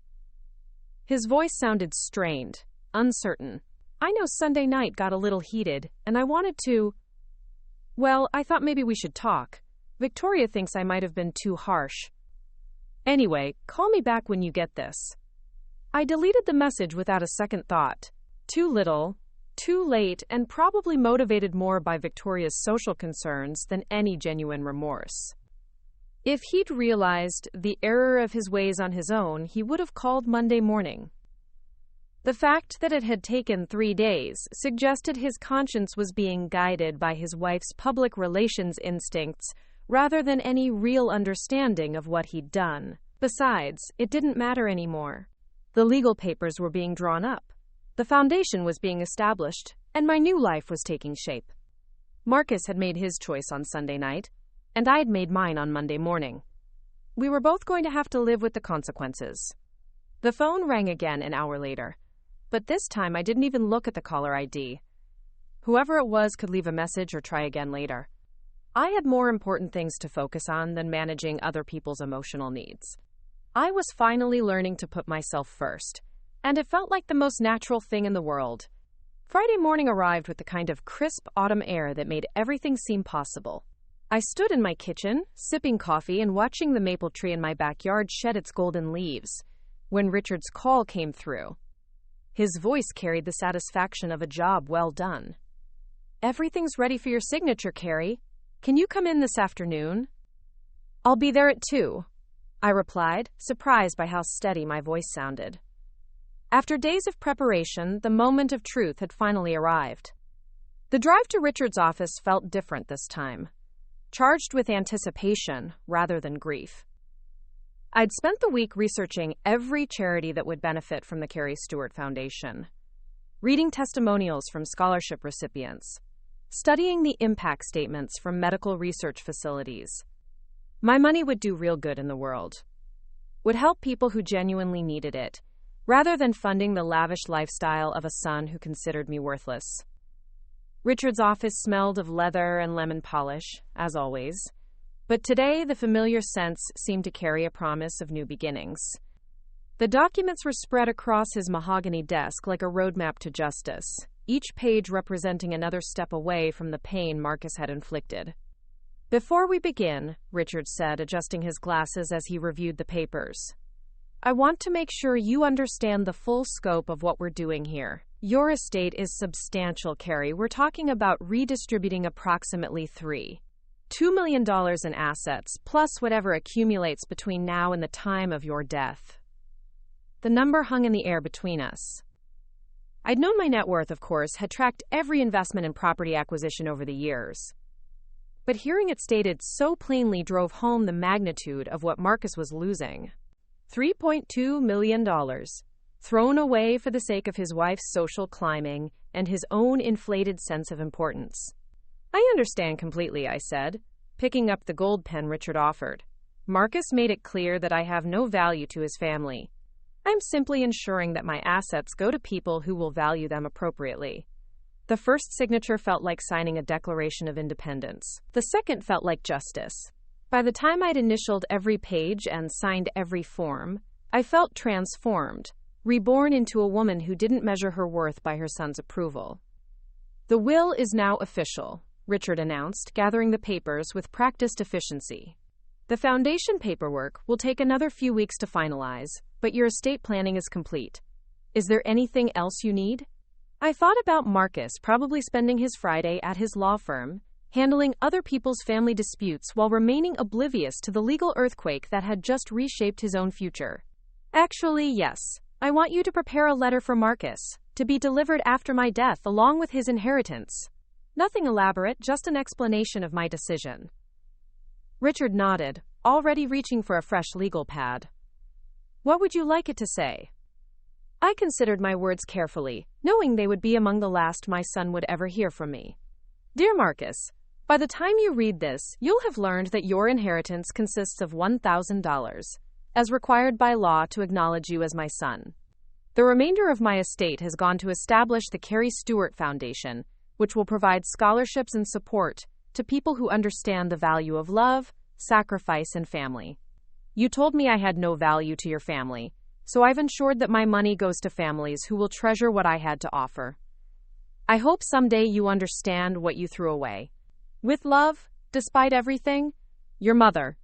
His voice sounded strained, uncertain. "I know Sunday night got a little heated, and I wanted to... Well, I thought maybe we should talk. Victoria thinks I might have been too harsh. Anyway, call me back when you get this." I deleted the message without a second thought. Too little, too late, and probably motivated more by Victoria's social concerns than any genuine remorse. If he'd realized the error of his ways on his own, he would have called Monday morning. The fact that it had taken 3 days suggested his conscience was being guided by his wife's public relations instincts rather than any real understanding of what he'd done. Besides, it didn't matter anymore. The legal papers were being drawn up. The foundation was being established, and my new life was taking shape. Marcus had made his choice on Sunday night, and I had made mine on Monday morning. We were both going to have to live with the consequences. The phone rang again an hour later, but this time I didn't even look at the caller ID. Whoever it was could leave a message or try again later. I had more important things to focus on than managing other people's emotional needs. I was finally learning to put myself first, and it felt like the most natural thing in the world. Friday morning arrived with the kind of crisp autumn air that made everything seem possible. I stood in my kitchen, sipping coffee and watching the maple tree in my backyard shed its golden leaves, when Richard's call came through. His voice carried the satisfaction of a job well done. "Everything's ready for your signature, Carrie. Can you come in this afternoon?" "I'll be there at 2. I replied, surprised by how steady my voice sounded. After days of preparation, the moment of truth had finally arrived. The drive to Richard's office felt different this time, charged with anticipation rather than grief. I'd spent the week researching every charity that would benefit from the Carrie Stewart Foundation, reading testimonials from scholarship recipients, studying the impact statements from medical research facilities. My money would do real good in the world, would help people who genuinely needed it, rather than funding the lavish lifestyle of a son who considered me worthless. Richard's office smelled of leather and lemon polish, as always, but today the familiar scents seemed to carry a promise of new beginnings. The documents were spread across his mahogany desk like a roadmap to justice, each page representing another step away from the pain Marcus had inflicted. "Before we begin," Richard said, adjusting his glasses as he reviewed the papers, "I want to make sure you understand the full scope of what we're doing here. Your estate is substantial, Carrie. We're talking about redistributing approximately $2 million in assets, plus whatever accumulates between now and the time of your death." The number hung in the air between us. I'd known my net worth, of course, had tracked every investment in property acquisition over the years. But hearing it stated so plainly drove home the magnitude of what Marcus was losing. $3.2 million, thrown away for the sake of his wife's social climbing and his own inflated sense of importance. "I understand completely," I said, picking up the gold pen Richard offered. "Marcus made it clear that I have no value to his family. I'm simply ensuring that my assets go to people who will value them appropriately." The first signature felt like signing a Declaration of Independence. The second felt like justice. By the time I'd initialed every page and signed every form, I felt transformed, reborn into a woman who didn't measure her worth by her son's approval. "The will is now official," Richard announced, gathering the papers with practiced efficiency. "The foundation paperwork will take another few weeks to finalize, but your estate planning is complete. Is there anything else you need?" I thought about Marcus probably spending his Friday at his law firm, handling other people's family disputes while remaining oblivious to the legal earthquake that had just reshaped his own future. "Actually, yes. I want you to prepare a letter for Marcus, to be delivered after my death along with his inheritance. Nothing elaborate, just an explanation of my decision." Richard nodded, already reaching for a fresh legal pad. "What would you like it to say?" I considered my words carefully, knowing they would be among the last my son would ever hear from me. "Dear Marcus, by the time you read this, you'll have learned that your inheritance consists of $1,000, as required by law to acknowledge you as my son. The remainder of my estate has gone to establish the Carrie Stewart Foundation, which will provide scholarships and support to people who understand the value of love, sacrifice, and family. You told me I had no value to your family, so I've ensured that my money goes to families who will treasure what I had to offer. I hope someday you understand what you threw away. With love, despite everything, your mother."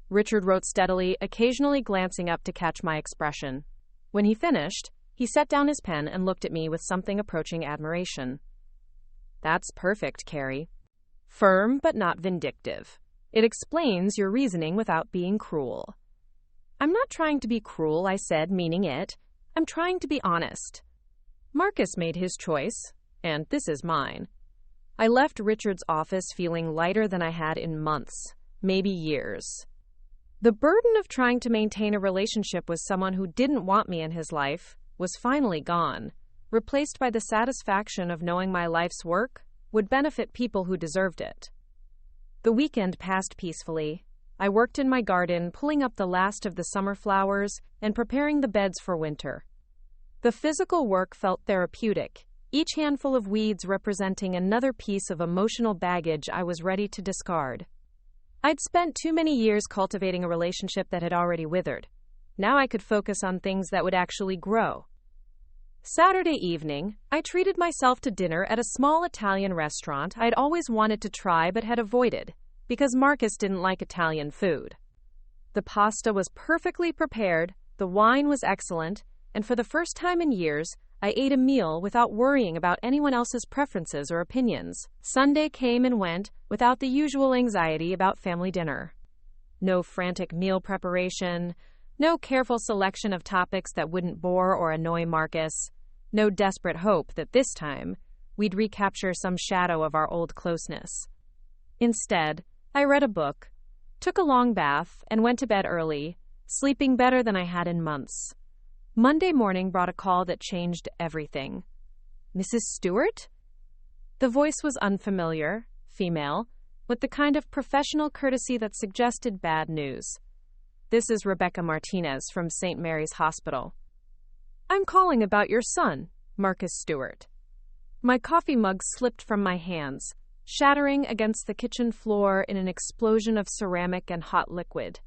Richard wrote steadily, occasionally glancing up to catch my expression. When he finished, he set down his pen and looked at me with something approaching admiration. "That's perfect, Carrie. Firm but not vindictive. It explains your reasoning without being cruel." "I'm not trying to be cruel," I said, meaning it. "I'm trying to be honest. Marcus made his choice, and this is mine." I left Richard's office feeling lighter than I had in months, maybe years. The burden of trying to maintain a relationship with someone who didn't want me in his life was finally gone, replaced by the satisfaction of knowing my life's work would benefit people who deserved it. The weekend passed peacefully. I worked in my garden, pulling up the last of the summer flowers and preparing the beds for winter. The physical work felt therapeutic, each handful of weeds representing another piece of emotional baggage I was ready to discard. I'd spent too many years cultivating a relationship that had already withered. Now I could focus on things that would actually grow. Saturday evening, I treated myself to dinner at a small Italian restaurant I'd always wanted to try but had avoided, because Marcus didn't like Italian food. The pasta was perfectly prepared, the wine was excellent, and for the first time in years, I ate a meal without worrying about anyone else's preferences or opinions. Sunday came and went without the usual anxiety about family dinner. No frantic meal preparation, no careful selection of topics that wouldn't bore or annoy Marcus, no desperate hope that this time we'd recapture some shadow of our old closeness. Instead, I read a book, took a long bath, and went to bed early, sleeping better than I had in months. Monday morning brought a call that changed everything. "Mrs. Stewart?" The voice was unfamiliar, female, with the kind of professional courtesy that suggested bad news. "This is Rebecca Martinez from St. Mary's Hospital." I'm calling about your son, Marcus Stewart. My coffee mug slipped from my hands, shattering against the kitchen floor in an explosion of ceramic and hot liquid.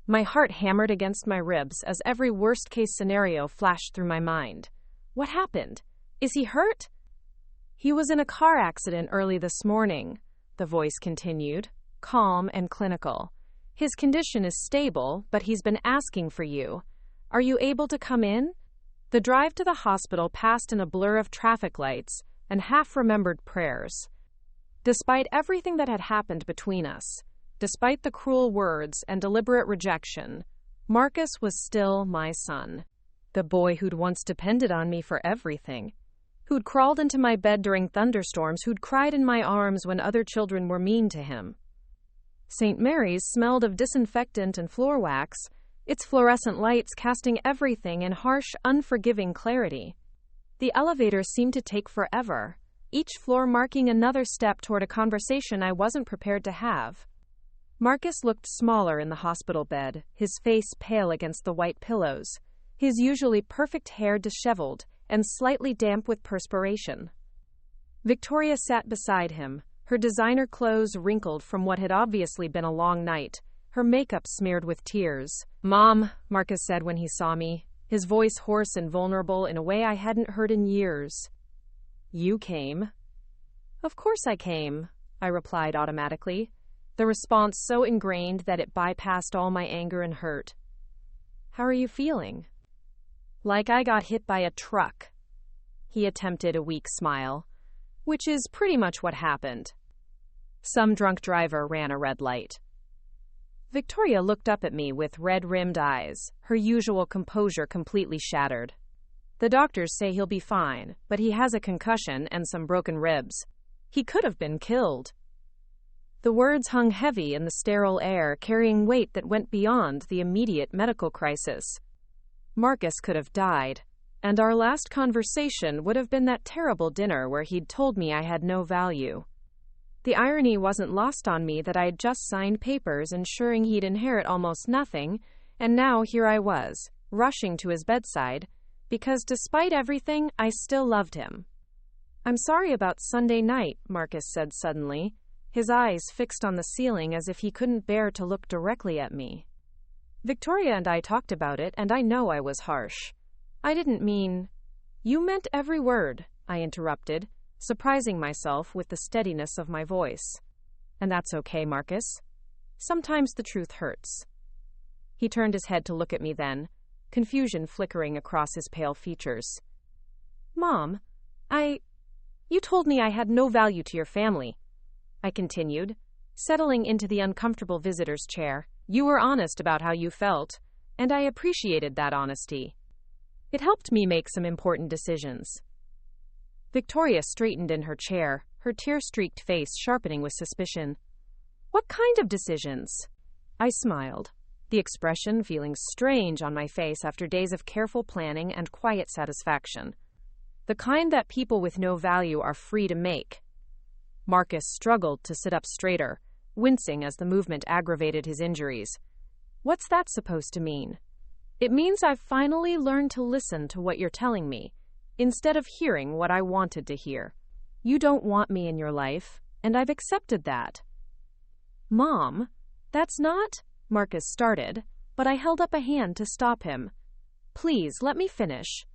My heart hammered against my ribs as every worst-case scenario flashed through my mind. What happened? Is he hurt? He was in a car accident early this morning, the voice continued, calm and clinical. His condition is stable, but he's been asking for you. Are you able to come in? The drive to the hospital passed in a blur of traffic lights and half-remembered prayers. Despite everything that had happened between us, despite the cruel words and deliberate rejection, Marcus was still my son. The boy who'd once depended on me for everything, who'd crawled into my bed during thunderstorms, who'd cried in my arms when other children were mean to him. St. Mary's smelled of disinfectant and floor wax, its fluorescent lights casting everything in harsh, unforgiving clarity. The elevator seemed to take forever, each floor marking another step toward a conversation I wasn't prepared to have. Marcus looked smaller in the hospital bed, his face pale against the white pillows, his usually perfect hair disheveled and slightly damp with perspiration. Victoria sat beside him, her designer clothes wrinkled from what had obviously been a long night, her makeup smeared with tears. "Mom," Marcus said when he saw me, his voice hoarse and vulnerable in a way I hadn't heard in years. "You came." "Of course I came," I replied automatically, the response so ingrained that it bypassed all my anger and hurt. "How are you feeling?" "Like I got hit by a truck." He attempted a weak smile, which is pretty much what happened. Some drunk driver ran a red light. Victoria looked up at me with red-rimmed eyes, her usual composure completely shattered. "The doctors say he'll be fine, but he has a concussion and some broken ribs. He could have been killed." The words hung heavy in the sterile air, carrying weight that went beyond the immediate medical crisis. Marcus could have died, and our last conversation would have been that terrible dinner where he'd told me I had no value. The irony wasn't lost on me that I had just signed papers ensuring he'd inherit almost nothing, and now here I was, rushing to his bedside, because despite everything, I still loved him. "I'm sorry about Sunday night," Marcus said suddenly, his eyes fixed on the ceiling as if he couldn't bear to look directly at me. "Victoria and I talked about it, and I know I was harsh. I didn't mean—" "You meant every word," I interrupted, surprising myself with the steadiness of my voice. "And that's okay, Marcus. Sometimes the truth hurts." He turned his head to look at me then, confusion flickering across his pale features. "Mom, you told me I had no value to your family," I continued, settling into the uncomfortable visitor's chair. "You were honest about how you felt, and I appreciated that honesty. It helped me make some important decisions." Victoria straightened in her chair, her tear-streaked face sharpening with suspicion. "What kind of decisions?" I smiled, the expression feeling strange on my face after days of careful planning and quiet satisfaction. "The kind that people with no value are free to make." Marcus struggled to sit up straighter, wincing as the movement aggravated his injuries. "What's that supposed to mean?" "It means I've finally learned to listen to what you're telling me, instead of hearing what I wanted to hear. You don't want me in your life, and I've accepted that." "Mom, that's not—" Marcus started, but I held up a hand to stop him. "Please, let me finish.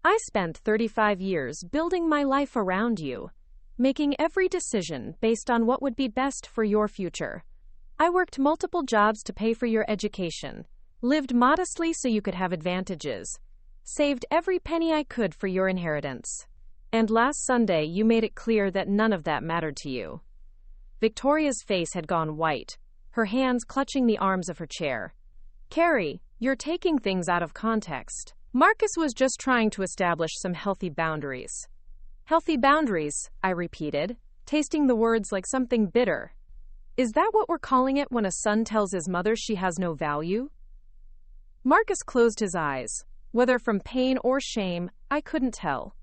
I spent 35 years building my life around you, making every decision based on what would be best for your future. I worked multiple jobs to pay for your education, lived modestly so you could have advantages, saved every penny I could for your inheritance. And last Sunday, you made it clear that none of that mattered to you." Victoria's face had gone white, her hands clutching the arms of her chair. "Carrie, you're taking things out of context. Marcus was just trying to establish some healthy boundaries." "Healthy boundaries," I repeated, tasting the words like something bitter. "Is that what we're calling it when a son tells his mother she has no value?" Marcus closed his eyes. Whether from pain or shame, I couldn't tell.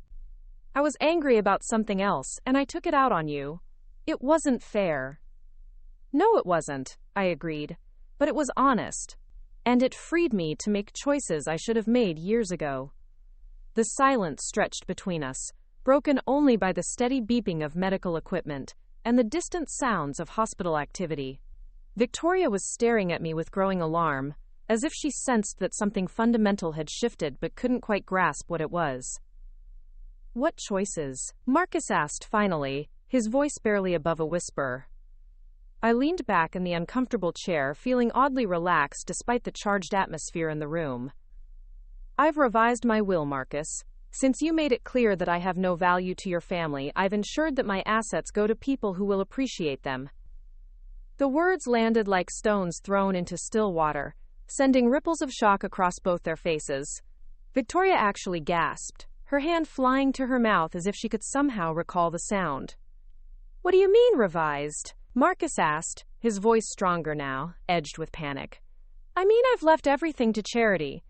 "I was angry about something else, and I took it out on you. It wasn't fair." "No, it wasn't," I agreed, "but it was honest. And it freed me to make choices I should have made years ago." The silence stretched between us, broken only by the steady beeping of medical equipment and the distant sounds of hospital activity. Victoria was staring at me with growing alarm, as if she sensed that something fundamental had shifted but couldn't quite grasp what it was. "What choices?" Marcus asked finally, his voice barely above a whisper. I leaned back in the uncomfortable chair, feeling oddly relaxed despite the charged atmosphere in the room. "I've revised my will, Marcus. Since you made it clear that I have no value to your family, I've ensured that my assets go to people who will appreciate them." The words landed like stones thrown into still water, sending ripples of shock across both their faces. Victoria actually gasped, her hand flying to her mouth as if she could somehow recall the sound. "What do you mean, revised?" Marcus asked, his voice stronger now, edged with panic. "I mean I've left everything to charity.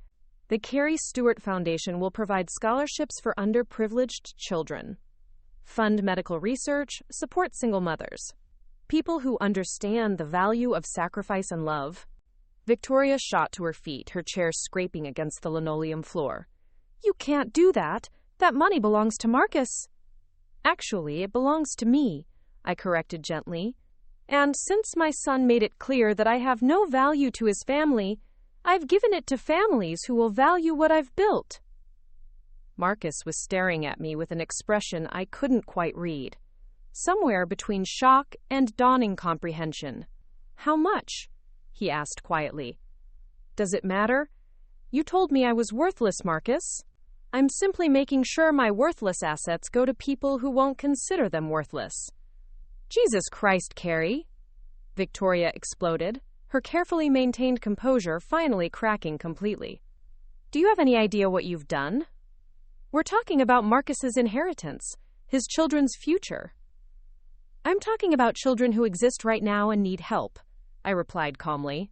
The Carrie Stewart Foundation will provide scholarships for underprivileged children, fund medical research, support single mothers, people who understand the value of sacrifice and love." Victoria shot to her feet, her chair scraping against the linoleum floor. "You can't do that. That money belongs to Marcus." "Actually, it belongs to me," I corrected gently. "And since my son made it clear that I have no value to his family, I've given it to families who will value what I've built." Marcus was staring at me with an expression I couldn't quite read, somewhere between shock and dawning comprehension. "How much?" he asked quietly. "Does it matter? You told me I was worthless, Marcus. I'm simply making sure my worthless assets go to people who won't consider them worthless." "Jesus Christ, Carrie!" Victoria exploded, her carefully maintained composure finally cracking completely. "Do you have any idea what you've done? We're talking about Marcus's inheritance, his children's future." "I'm talking about children who exist right now and need help," I replied calmly.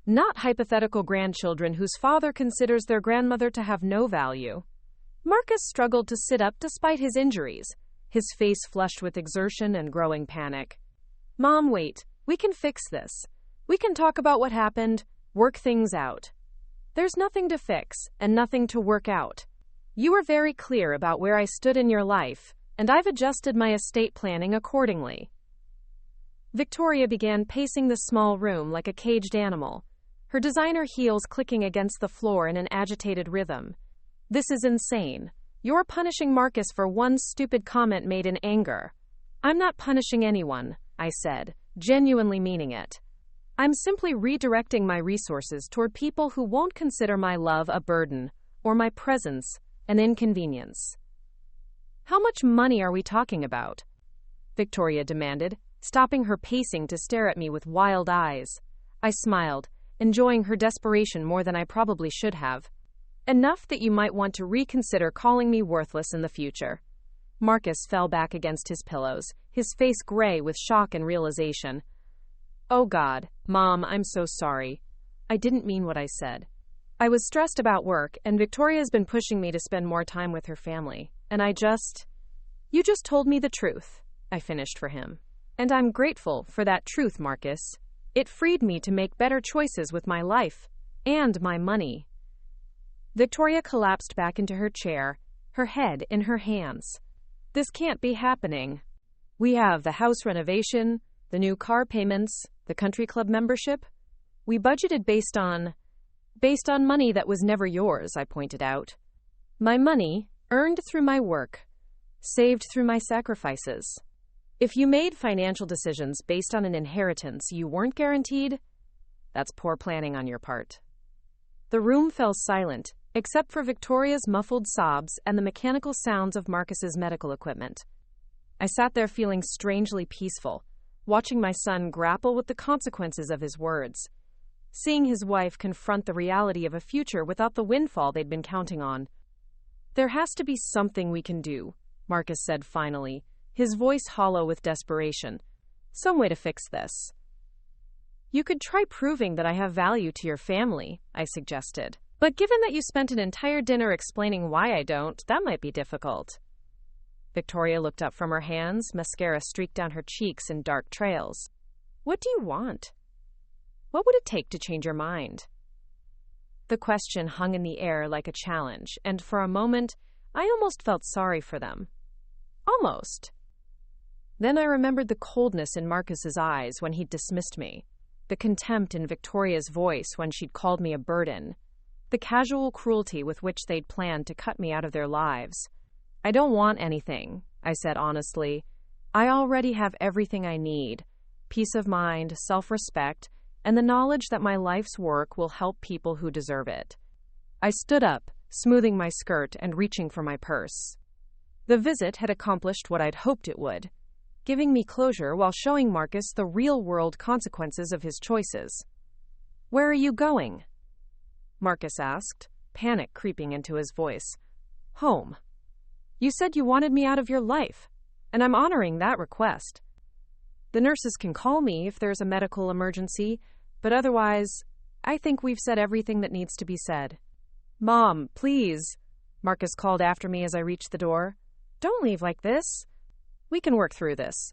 "Not hypothetical grandchildren whose father considers their grandmother to have no value." Marcus struggled to sit up despite his injuries, his face flushed with exertion and growing panic. "Mom, wait. We can fix this. We can talk about what happened, work things out." "There's nothing to fix and nothing to work out. You were very clear about where I stood in your life, and I've adjusted my estate planning accordingly." Victoria began pacing the small room like a caged animal, her designer heels clicking against the floor in an agitated rhythm. "This is insane. You're punishing Marcus for one stupid comment made in anger." "I'm not punishing anyone," I said, genuinely meaning it. "I'm simply redirecting my resources toward people who won't consider my love a burden or my presence an inconvenience." "How much money are we talking about?" Victoria demanded, stopping her pacing to stare at me with wild eyes. I smiled, enjoying her desperation more than I probably should have. "Enough that you might want to reconsider calling me worthless in the future." Marcus fell back against his pillows, his face gray with shock and realization. "Oh God, Mom, I'm so sorry. I didn't mean what I said. I was stressed about work, and Victoria's been pushing me to spend more time with her family, and You just told me the truth," I finished for him. "And I'm grateful for that truth, Marcus. It freed me to make better choices with my life and my money." Victoria collapsed back into her chair, her head in her hands. "This can't be happening. We have the house renovation, the new car payments, the country club membership. We budgeted based on money that was never yours," I pointed out. "My money, earned through my work, saved through my sacrifices. If you made financial decisions based on an inheritance you weren't guaranteed, that's poor planning on your part." The room fell silent, except for Victoria's muffled sobs and the mechanical sounds of Marcus's medical equipment. I sat there feeling strangely peaceful, watching my son grapple with the consequences of his words, seeing his wife confront the reality of a future without the windfall they'd been counting on. "There has to be something we can do," Marcus said finally, his voice hollow with desperation. "Some way to fix this." "You could try proving that I have value to your family," I suggested. "But given that you spent an entire dinner explaining why I don't, that might be difficult." Victoria looked up from her hands, mascara streaked down her cheeks in dark trails. "What do you want? What would it take to change your mind?" The question hung in the air like a challenge, and for a moment, I almost felt sorry for them. Almost. Then I remembered the coldness in Marcus's eyes when he'd dismissed me, the contempt in Victoria's voice when she'd called me a burden, the casual cruelty with which they'd planned to cut me out of their lives. I don't want anything, I said honestly. I already have everything I need: peace of mind, self-respect, and the knowledge that my life's work will help people who deserve it. I stood up, smoothing my skirt and reaching for my purse. The visit had accomplished what I'd hoped it would, giving me closure while showing Marcus the real-world consequences of his choices. "Where are you going?" Marcus asked, panic creeping into his voice. "Home. You said you wanted me out of your life, and I'm honoring that request. The nurses can call me if there's a medical emergency, but otherwise, I think we've said everything that needs to be said." "Mom, please," Marcus called after me as I reached the door. "Don't leave like this. We can work through this."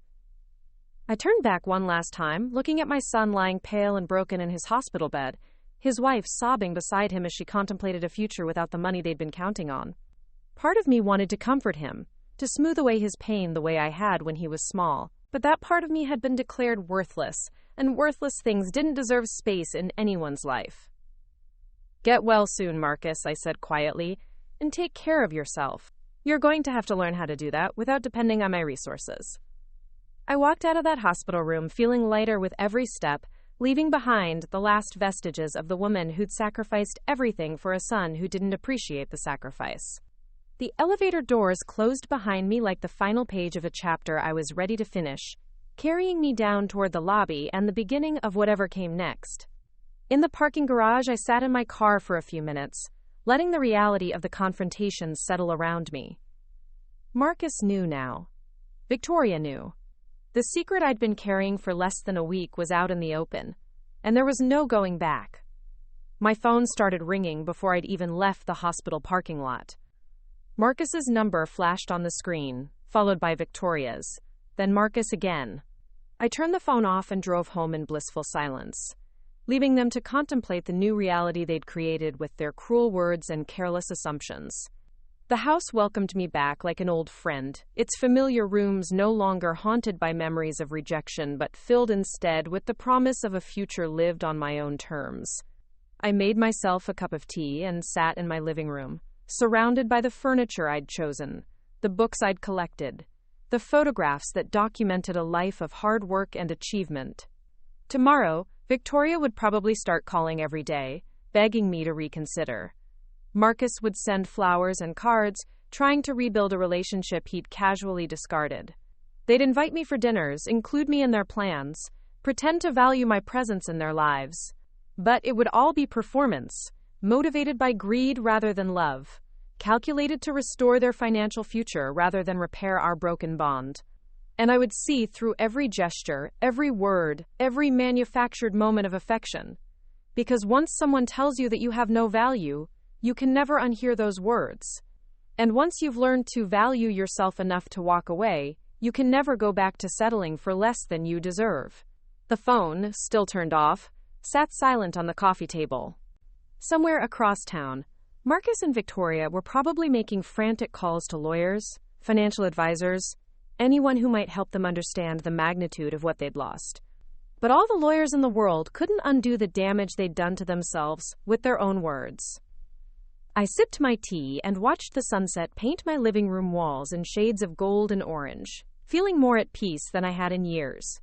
I turned back one last time, looking at my son lying pale and broken in his hospital bed, his wife sobbing beside him as she contemplated a future without the money they'd been counting on. Part of me wanted to comfort him, to smooth away his pain the way I had when he was small, but that part of me had been declared worthless, and worthless things didn't deserve space in anyone's life. "Get well soon, Marcus," I said quietly, "and take care of yourself. You're going to have to learn how to do that without depending on my resources." I walked out of that hospital room feeling lighter with every step, leaving behind the last vestiges of the woman who'd sacrificed everything for a son who didn't appreciate the sacrifice. The elevator doors closed behind me like the final page of a chapter I was ready to finish, carrying me down toward the lobby and the beginning of whatever came next. In the parking garage, I sat in my car for a few minutes, letting the reality of the confrontation settle around me. Marcus knew now. Victoria knew. The secret I'd been carrying for less than a week was out in the open, and there was no going back. My phone started ringing before I'd even left the hospital parking lot. Marcus's number flashed on the screen, followed by Victoria's, then Marcus again. I turned the phone off and drove home in blissful silence, leaving them to contemplate the new reality they'd created with their cruel words and careless assumptions. The house welcomed me back like an old friend, its familiar rooms no longer haunted by memories of rejection but filled instead with the promise of a future lived on my own terms. I made myself a cup of tea and sat in my living room, surrounded by the furniture I'd chosen, the books I'd collected, the photographs that documented a life of hard work and achievement. Tomorrow, Victoria would probably start calling every day, begging me to reconsider. Marcus would send flowers and cards, trying to rebuild a relationship he'd casually discarded. They'd invite me for dinners, include me in their plans, pretend to value my presence in their lives. But it would all be performance, motivated by greed rather than love, calculated to restore their financial future rather than repair our broken bond. And I would see through every gesture, every word, every manufactured moment of affection. Because once someone tells you that you have no value, you can never unhear those words. And once you've learned to value yourself enough to walk away, you can never go back to settling for less than you deserve. The phone, still turned off, sat silent on the coffee table. Somewhere across town, Marcus and Victoria were probably making frantic calls to lawyers, financial advisors, anyone who might help them understand the magnitude of what they'd lost. But all the lawyers in the world couldn't undo the damage they'd done to themselves with their own words. I sipped my tea and watched the sunset paint my living room walls in shades of gold and orange, feeling more at peace than I had in years.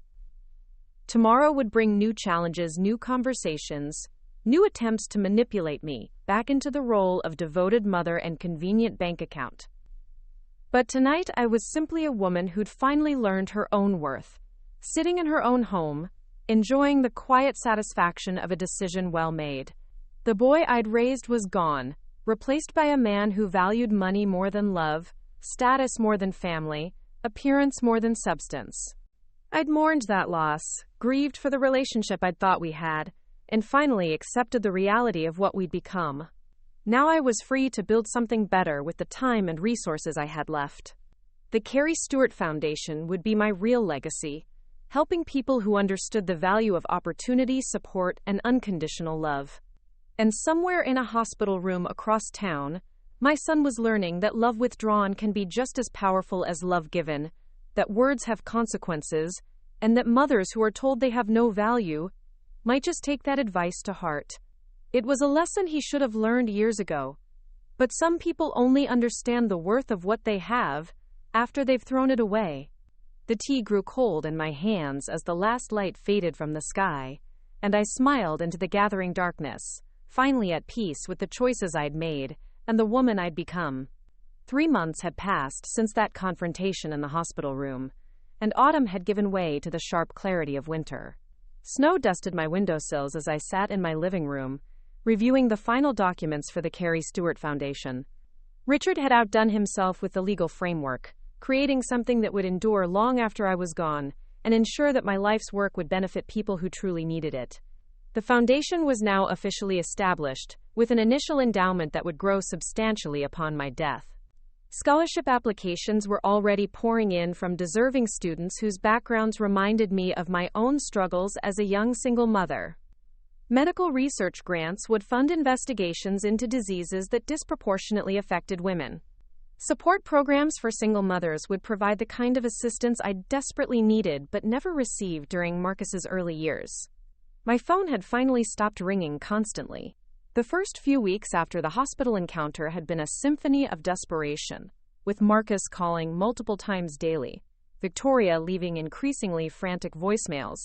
Tomorrow would bring new challenges, new conversations, new attempts to manipulate me back into the role of devoted mother and convenient bank account. But tonight I was simply a woman who'd finally learned her own worth, sitting in her own home, enjoying the quiet satisfaction of a decision well made. The boy I'd raised was gone, replaced by a man who valued money more than love, status more than family, appearance more than substance. I'd mourned that loss, grieved for the relationship I'd thought we had, and finally accepted the reality of what we'd become. Now I was free to build something better with the time and resources I had left. The Carrie Stewart Foundation would be my real legacy, helping people who understood the value of opportunity, support, and unconditional love. And somewhere in a hospital room across town, My son was learning that love withdrawn can be just as powerful as love given, that words have consequences, and that mothers who are told they have no value might just take that advice to heart. It was a lesson he should have learned years ago. But some people only understand the worth of what they have after they've thrown it away. The tea grew cold in my hands as the last light faded from the sky, and I smiled into the gathering darkness, finally at peace with the choices I'd made and the woman I'd become. 3 months had passed since that confrontation in the hospital room, and autumn had given way to the sharp clarity of winter. Snow dusted my windowsills as I sat in my living room, reviewing the final documents for the Carrie Stewart Foundation. Richard had outdone himself with the legal framework, creating something that would endure long after I was gone and ensure that my life's work would benefit people who truly needed it. The foundation was now officially established, with an initial endowment that would grow substantially upon my death. Scholarship applications were already pouring in from deserving students whose backgrounds reminded me of my own struggles as a young single mother. Medical research grants would fund investigations into diseases that disproportionately affected women. Support programs for single mothers would provide the kind of assistance I desperately needed but never received during Marcus's early years. My phone had finally stopped ringing constantly. The first few weeks after the hospital encounter had been a symphony of desperation, with Marcus calling multiple times daily, Victoria leaving increasingly frantic voicemails,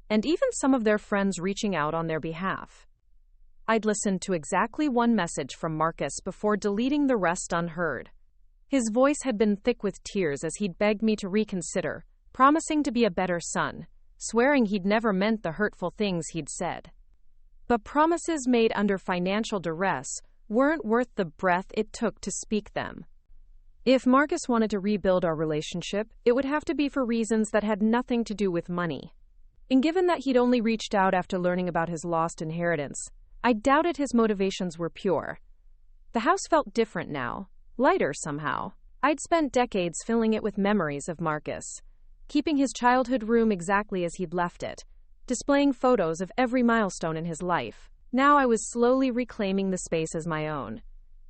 and even some of their friends reaching out on their behalf. I'd listened to exactly one message from Marcus before deleting the rest unheard. His voice had been thick with tears as he'd begged me to reconsider, promising to be a better son, swearing he'd never meant the hurtful things he'd said. But promises made under financial duress weren't worth the breath it took to speak them. If Marcus wanted to rebuild our relationship, it would have to be for reasons that had nothing to do with money. And given that he'd only reached out after learning about his lost inheritance, I doubted his motivations were pure. The house felt different now, lighter somehow. I'd spent decades filling it with memories of Marcus, keeping his childhood room exactly as he'd left it, displaying photos of every milestone in his life. Now I was slowly reclaiming the space as my own.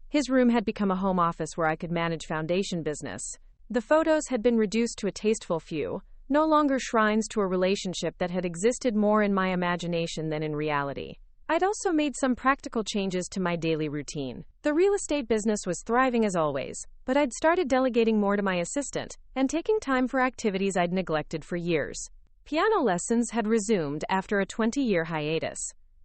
His room had become a home office where I could manage foundation business. The photos had been reduced to a tasteful few, no longer shrines to a relationship that had existed more in my imagination than in reality. I'd also made some practical changes to my daily routine. The real estate business was thriving as always, but I'd started delegating more to my assistant and taking time for activities I'd neglected for years. Piano lessons had resumed after a 20-year hiatus.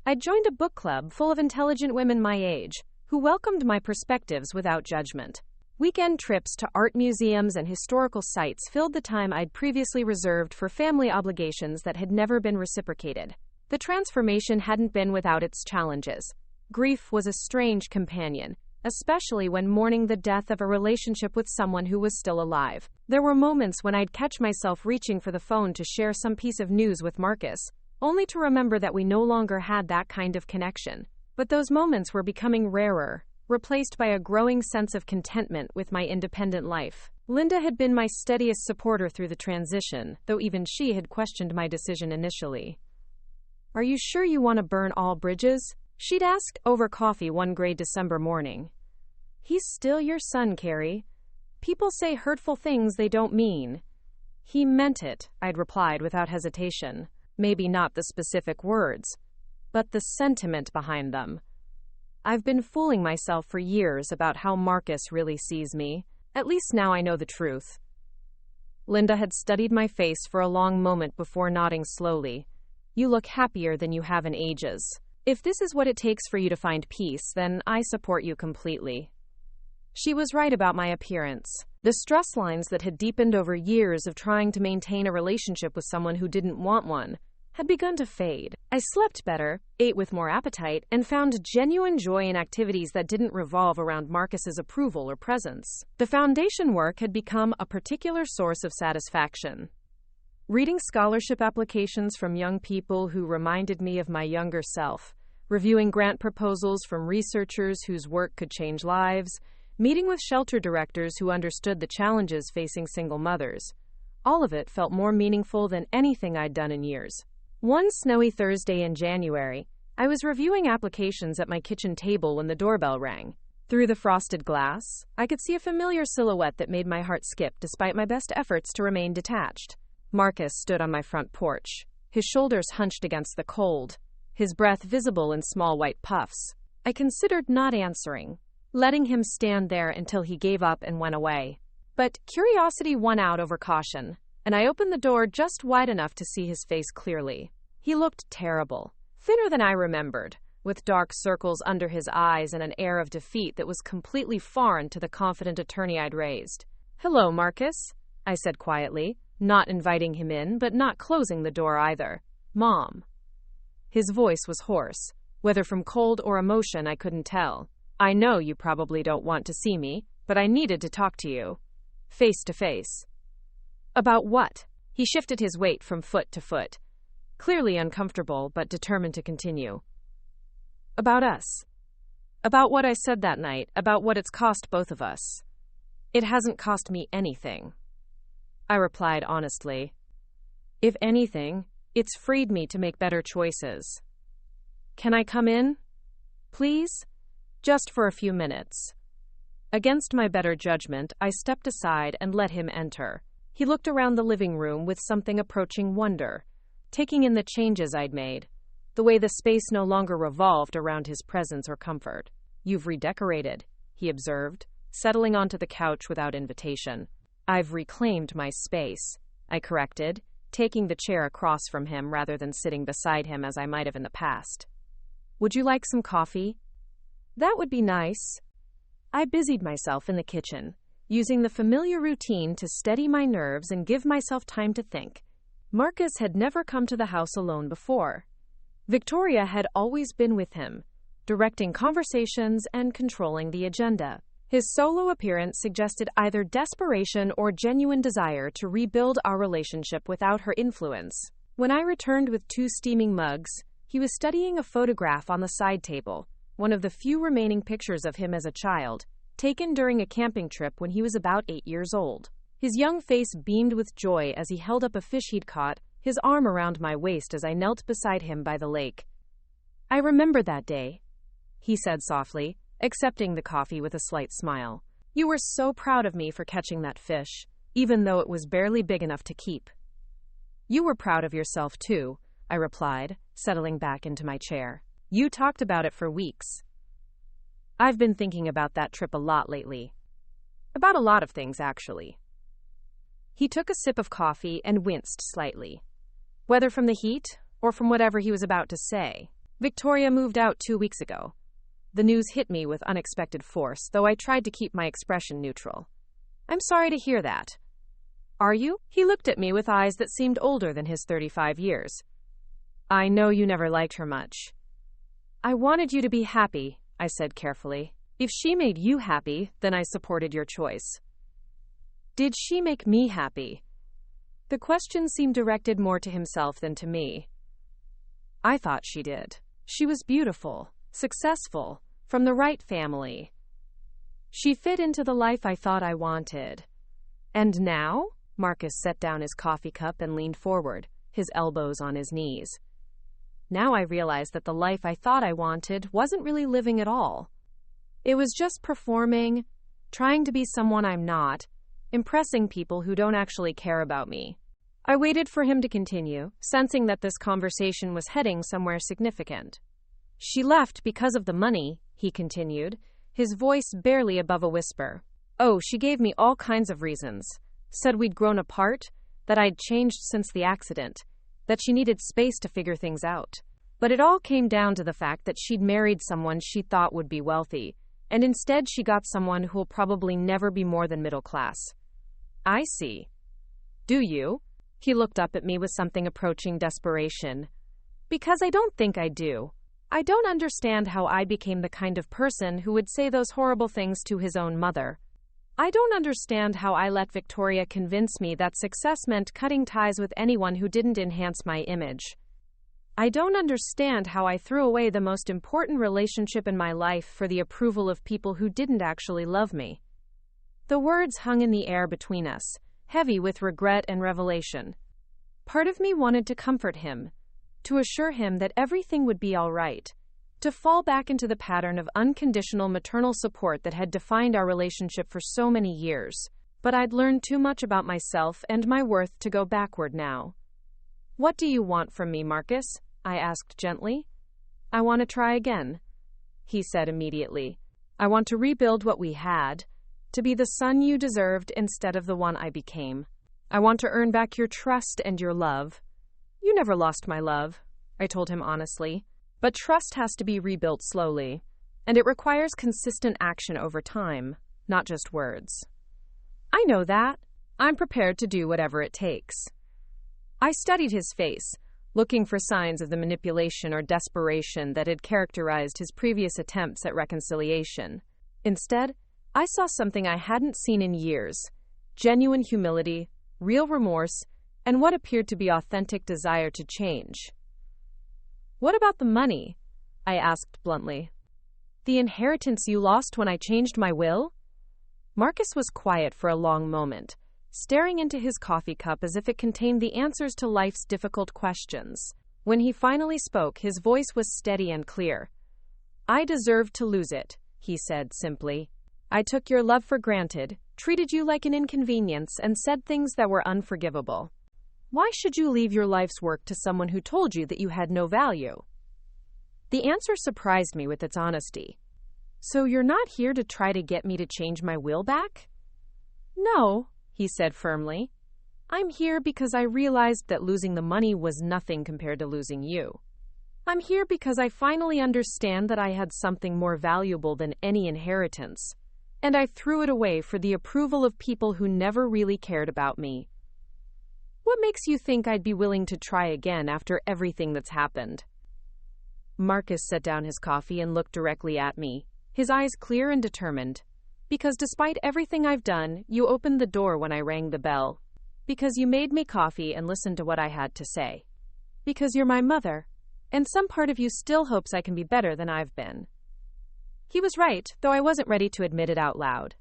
I'd joined a book club full of intelligent women my age, who welcomed my perspectives without judgment. Weekend trips to art museums and historical sites filled the time I'd previously reserved for family obligations that had never been reciprocated. The transformation hadn't been without its challenges. Grief was a strange companion, especially when mourning the death of a relationship with someone who was still alive. There were moments when I'd catch myself reaching for the phone to share some piece of news with Marcus, only to remember that we no longer had that kind of connection. But those moments were becoming rarer, replaced by a growing sense of contentment with my independent life. Linda had been my steadiest supporter through the transition, though even she had questioned my decision initially. "Are you sure you want to burn all bridges?" she'd asked over coffee one gray December morning. "He's still your son, Carrie. People say hurtful things they don't mean." "He meant it," I'd replied without hesitation. Maybe not the specific words, but the sentiment behind them. I've been fooling myself for years about how Marcus really sees me. At least now I know the truth. Linda had studied my face for a long moment before nodding slowly. "You look happier than you have in ages. If this is what it takes for you to find peace, then I support you completely." She was right about my appearance. The stress lines that had deepened over years of trying to maintain a relationship with someone who didn't want one had begun to fade. I slept better, ate with more appetite, and found genuine joy in activities that didn't revolve around Marcus's approval or presence. The foundation work had become a particular source of satisfaction. Reading scholarship applications from young people who reminded me of my younger self, reviewing grant proposals from researchers whose work could change lives, meeting with shelter directors who understood the challenges facing single mothers. All of it felt more meaningful than anything I'd done in years. One snowy Thursday in January, I was reviewing applications at my kitchen table when the doorbell rang. Through the frosted glass, I could see a familiar silhouette that made my heart skip despite my best efforts to remain detached. Marcus stood on my front porch, his shoulders hunched against the cold, his breath visible in small white puffs. I considered not answering, letting him stand there until he gave up and went away. But curiosity won out over caution, and I opened the door just wide enough to see his face clearly. He looked terrible, thinner than I remembered, with dark circles under his eyes and an air of defeat that was completely foreign to the confident attorney I'd raised. "Hello, Marcus," I said quietly, not inviting him in, but not closing the door either. "Mom." His voice was hoarse, whether from cold or emotion I couldn't tell. "I know you probably don't want to see me, but I needed to talk to you. Face to face." "About what?" He shifted his weight from foot to foot, clearly uncomfortable but determined to continue. "About us. About what I said that night, about what it's cost both of us." "It hasn't cost me anything," I replied honestly. "If anything, it's freed me to make better choices. Can I come in? Please? Just for a few minutes." Against my better judgment, I stepped aside and let him enter. He looked around the living room with something approaching wonder, taking in the changes I'd made, the way the space no longer revolved around his presence or comfort. "You've redecorated," he observed, settling onto the couch without invitation. "I've reclaimed my space," I corrected, taking the chair across from him rather than sitting beside him as I might have in the past. "Would you like some coffee?" "That would be nice." I busied myself in the kitchen, using the familiar routine to steady my nerves and give myself time to think. Marcus had never come to the house alone before. Victoria had always been with him, directing conversations and controlling the agenda. His solo appearance suggested either desperation or genuine desire to rebuild our relationship without her influence. When I returned with 2 steaming mugs, he was studying a photograph on the side table, one of the few remaining pictures of him as a child, taken during a camping trip when he was about 8 years old. His young face beamed with joy as he held up a fish he'd caught, his arm around my waist as I knelt beside him by the lake. "I remember that day," he said softly, accepting the coffee with a slight smile. "You were so proud of me for catching that fish, even though it was barely big enough to keep." "You were proud of yourself too," I replied, settling back into my chair. "You talked about it for weeks." "I've been thinking about that trip a lot lately. About a lot of things, actually." He took a sip of coffee and winced slightly, whether from the heat or from whatever he was about to say. "Victoria moved out 2 weeks ago." The news hit me with unexpected force, though I tried to keep my expression neutral. "I'm sorry to hear that." "Are you?" He looked at me with eyes that seemed older than his 35 years. "I know you never liked her much." "I wanted you to be happy," I said carefully. "If she made you happy, then I supported your choice." "Did she make me happy?" The question seemed directed more to himself than to me. "I thought she did. She was beautiful, successful, from the right family. She fit into the life I thought I wanted." "And now?" Marcus set down his coffee cup and leaned forward, his elbows on his knees. "Now I realized that the life I thought I wanted wasn't really living at all. It was just performing, trying to be someone I'm not, impressing people who don't actually care about me." I waited for him to continue, sensing that this conversation was heading somewhere significant. "She left because of the money," he continued, his voice barely above a whisper. "Oh, she gave me all kinds of reasons. Said we'd grown apart, that I'd changed since the accident, that she needed space to figure things out. But it all came down to the fact that she'd married someone she thought would be wealthy, and instead she got someone who'll probably never be more than middle class." "I see. Do you?" He looked up at me with something approaching desperation. "Because I don't think I do. I don't understand how I became the kind of person who would say those horrible things to his own mother. I don't understand how I let Victoria convince me that success meant cutting ties with anyone who didn't enhance my image. I don't understand how I threw away the most important relationship in my life for the approval of people who didn't actually love me." The words hung in the air between us, heavy with regret and revelation. Part of me wanted to comfort him, to assure him that everything would be all right, to fall back into the pattern of unconditional maternal support that had defined our relationship for so many years. But I'd learned too much about myself and my worth to go backward now. "What do you want from me, Marcus?" I asked gently. "I want to try again," he said immediately. "I want to rebuild what we had, to be the son you deserved instead of the one I became. I want to earn back your trust and your love." "You never lost my love," I told him honestly. "But trust has to be rebuilt slowly, and it requires consistent action over time, not just words." "I know that. I'm prepared to do whatever it takes." I studied his face, looking for signs of the manipulation or desperation that had characterized his previous attempts at reconciliation. Instead, I saw something I hadn't seen in years: genuine humility, real remorse, and what appeared to be authentic desire to change. "What about the money?" I asked bluntly. "The inheritance you lost when I changed my will?" Marcus was quiet for a long moment, staring into his coffee cup as if it contained the answers to life's difficult questions. When he finally spoke, his voice was steady and clear. "I deserved to lose it," he said simply. "I took your love for granted, treated you like an inconvenience, and said things that were unforgivable. Why should you leave your life's work to someone who told you that you had no value?" The answer surprised me with its honesty. "So you're not here to try to get me to change my will back?" "No," he said firmly. "I'm here because I realized that losing the money was nothing compared to losing you. I'm here because I finally understand that I had something more valuable than any inheritance, and I threw it away for the approval of people who never really cared about me." "What makes you think I'd be willing to try again after everything that's happened?" Marcus set down his coffee and looked directly at me, his eyes clear and determined. "Because despite everything I've done, you opened the door when I rang the bell. Because you made me coffee and listened to what I had to say. Because you're my mother, and some part of you still hopes I can be better than I've been." He was right, though I wasn't ready to admit it out loud.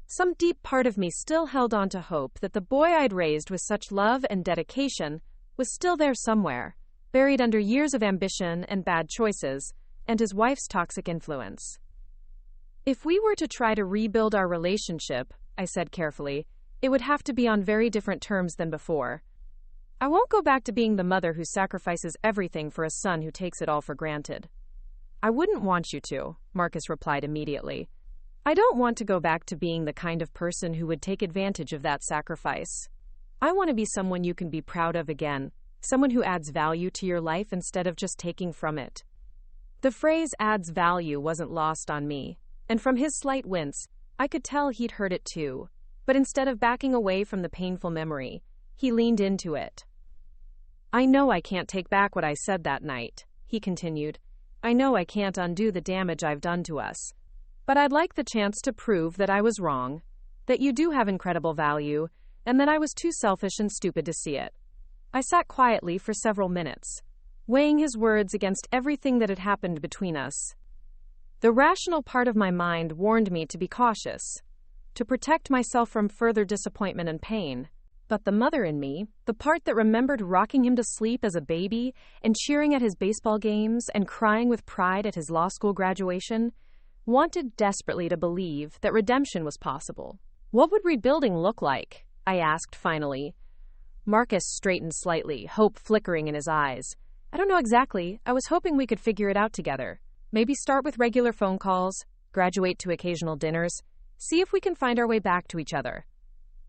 Some deep part of me still held on to hope that the boy I'd raised with such love and dedication was still there somewhere, buried under years of ambition and bad choices, and his wife's toxic influence. "If we were to try to rebuild our relationship," I said carefully, "it would have to be on very different terms than before. I won't go back to being the mother who sacrifices everything for a son who takes it all for granted." "I wouldn't want you to," Marcus replied immediately. "I don't want to go back to being the kind of person who would take advantage of that sacrifice. I want to be someone you can be proud of again, someone who adds value to your life instead of just taking from it." The phrase "adds value" wasn't lost on me, and from his slight wince, I could tell he'd heard it too. But instead of backing away from the painful memory, he leaned into it. "I know I can't take back what I said that night," he continued. "I know I can't undo the damage I've done to us. But I'd like the chance to prove that I was wrong, that you do have incredible value, and that I was too selfish and stupid to see it." I sat quietly for several minutes, weighing his words against everything that had happened between us. The rational part of my mind warned me to be cautious, to protect myself from further disappointment and pain. But the mother in me, the part that remembered rocking him to sleep as a baby and cheering at his baseball games and crying with pride at his law school graduation, wanted desperately to believe that redemption was possible. "What would rebuilding look like?" I asked finally. Marcus straightened slightly, hope flickering in his eyes. "I don't know exactly. I was hoping we could figure it out together. Maybe start with regular phone calls, graduate to occasional dinners, see if we can find our way back to each other.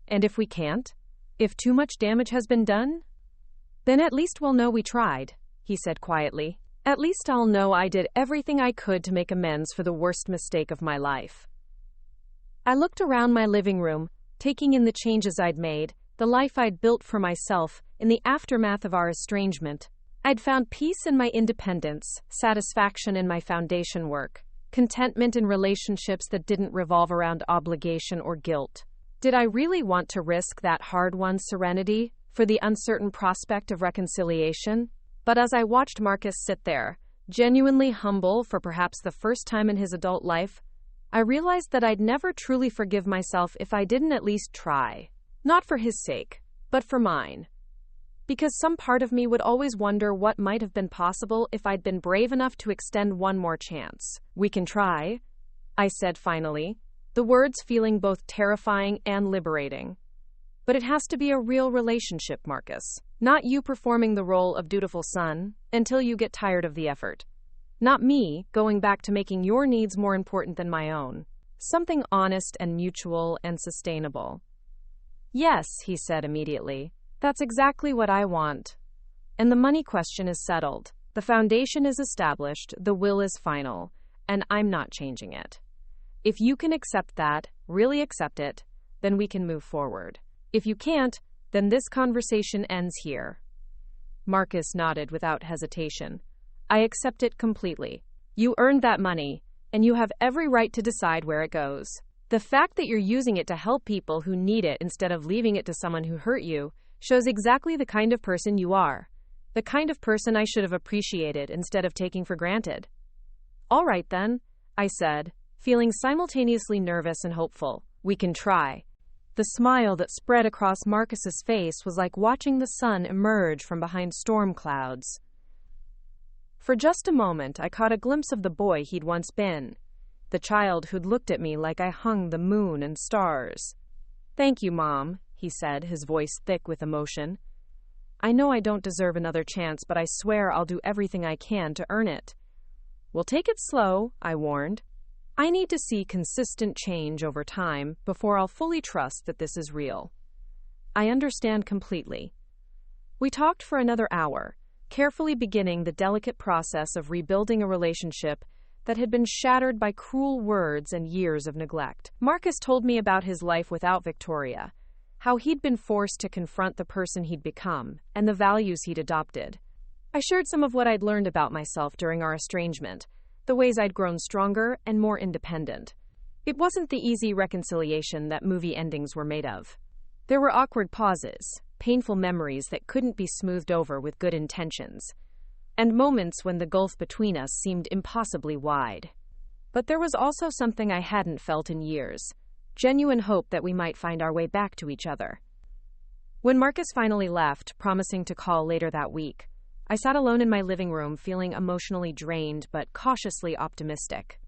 And if we can't, if too much damage has been done, then at least we'll know we tried," he said quietly. "At least I'll know I did everything I could to make amends for the worst mistake of my life." I looked around my living room, taking in the changes I'd made, the life I'd built for myself in the aftermath of our estrangement. I'd found peace in my independence, satisfaction in my foundation work, contentment in relationships that didn't revolve around obligation or guilt. Did I really want to risk that hard-won serenity for the uncertain prospect of reconciliation? But as I watched Marcus sit there, genuinely humble for perhaps the first time in his adult life, I realized that I'd never truly forgive myself if I didn't at least try. Not for his sake, but for mine. Because some part of me would always wonder what might have been possible if I'd been brave enough to extend one more chance. We can try, I said finally, the words feeling both terrifying and liberating. But it has to be a real relationship, Marcus. Not you performing the role of dutiful son until you get tired of the effort. Not me going back to making your needs more important than my own. Something honest and mutual and sustainable. Yes, he said immediately. That's exactly what I want. And the money question is settled. The foundation is established, the will is final, and I'm not changing it. If you can accept that, really accept it, then we can move forward. If you can't, then this conversation ends here. Marcus nodded without hesitation. I accept it completely. You earned that money, and you have every right to decide where it goes. The fact that you're using it to help people who need it instead of leaving it to someone who hurt you shows exactly the kind of person you are. The kind of person I should have appreciated instead of taking for granted. All right then, I said, feeling simultaneously nervous and hopeful. We can try. The smile that spread across Marcus's face was like watching the sun emerge from behind storm clouds. For just a moment, I caught a glimpse of the boy he'd once been, the child who'd looked at me like I hung the moon and stars. Thank you, Mom, he said, his voice thick with emotion. I know I don't deserve another chance, but I swear I'll do everything I can to earn it. We'll take it slow, I warned. I need to see consistent change over time before I'll fully trust that this is real. I understand completely. We talked for another hour, carefully beginning the delicate process of rebuilding a relationship that had been shattered by cruel words and years of neglect. Marcus told me about his life without Victoria, how he'd been forced to confront the person he'd become and the values he'd adopted. I shared some of what I'd learned about myself during our estrangement, the ways I'd grown stronger and more independent. It wasn't the easy reconciliation that movie endings were made of. There were awkward pauses, painful memories that couldn't be smoothed over with good intentions, and moments when the gulf between us seemed impossibly wide. But there was also something I hadn't felt in years, genuine hope that we might find our way back to each other. When Marcus finally left, promising to call later that week, I sat alone in my living room feeling emotionally drained but cautiously optimistic.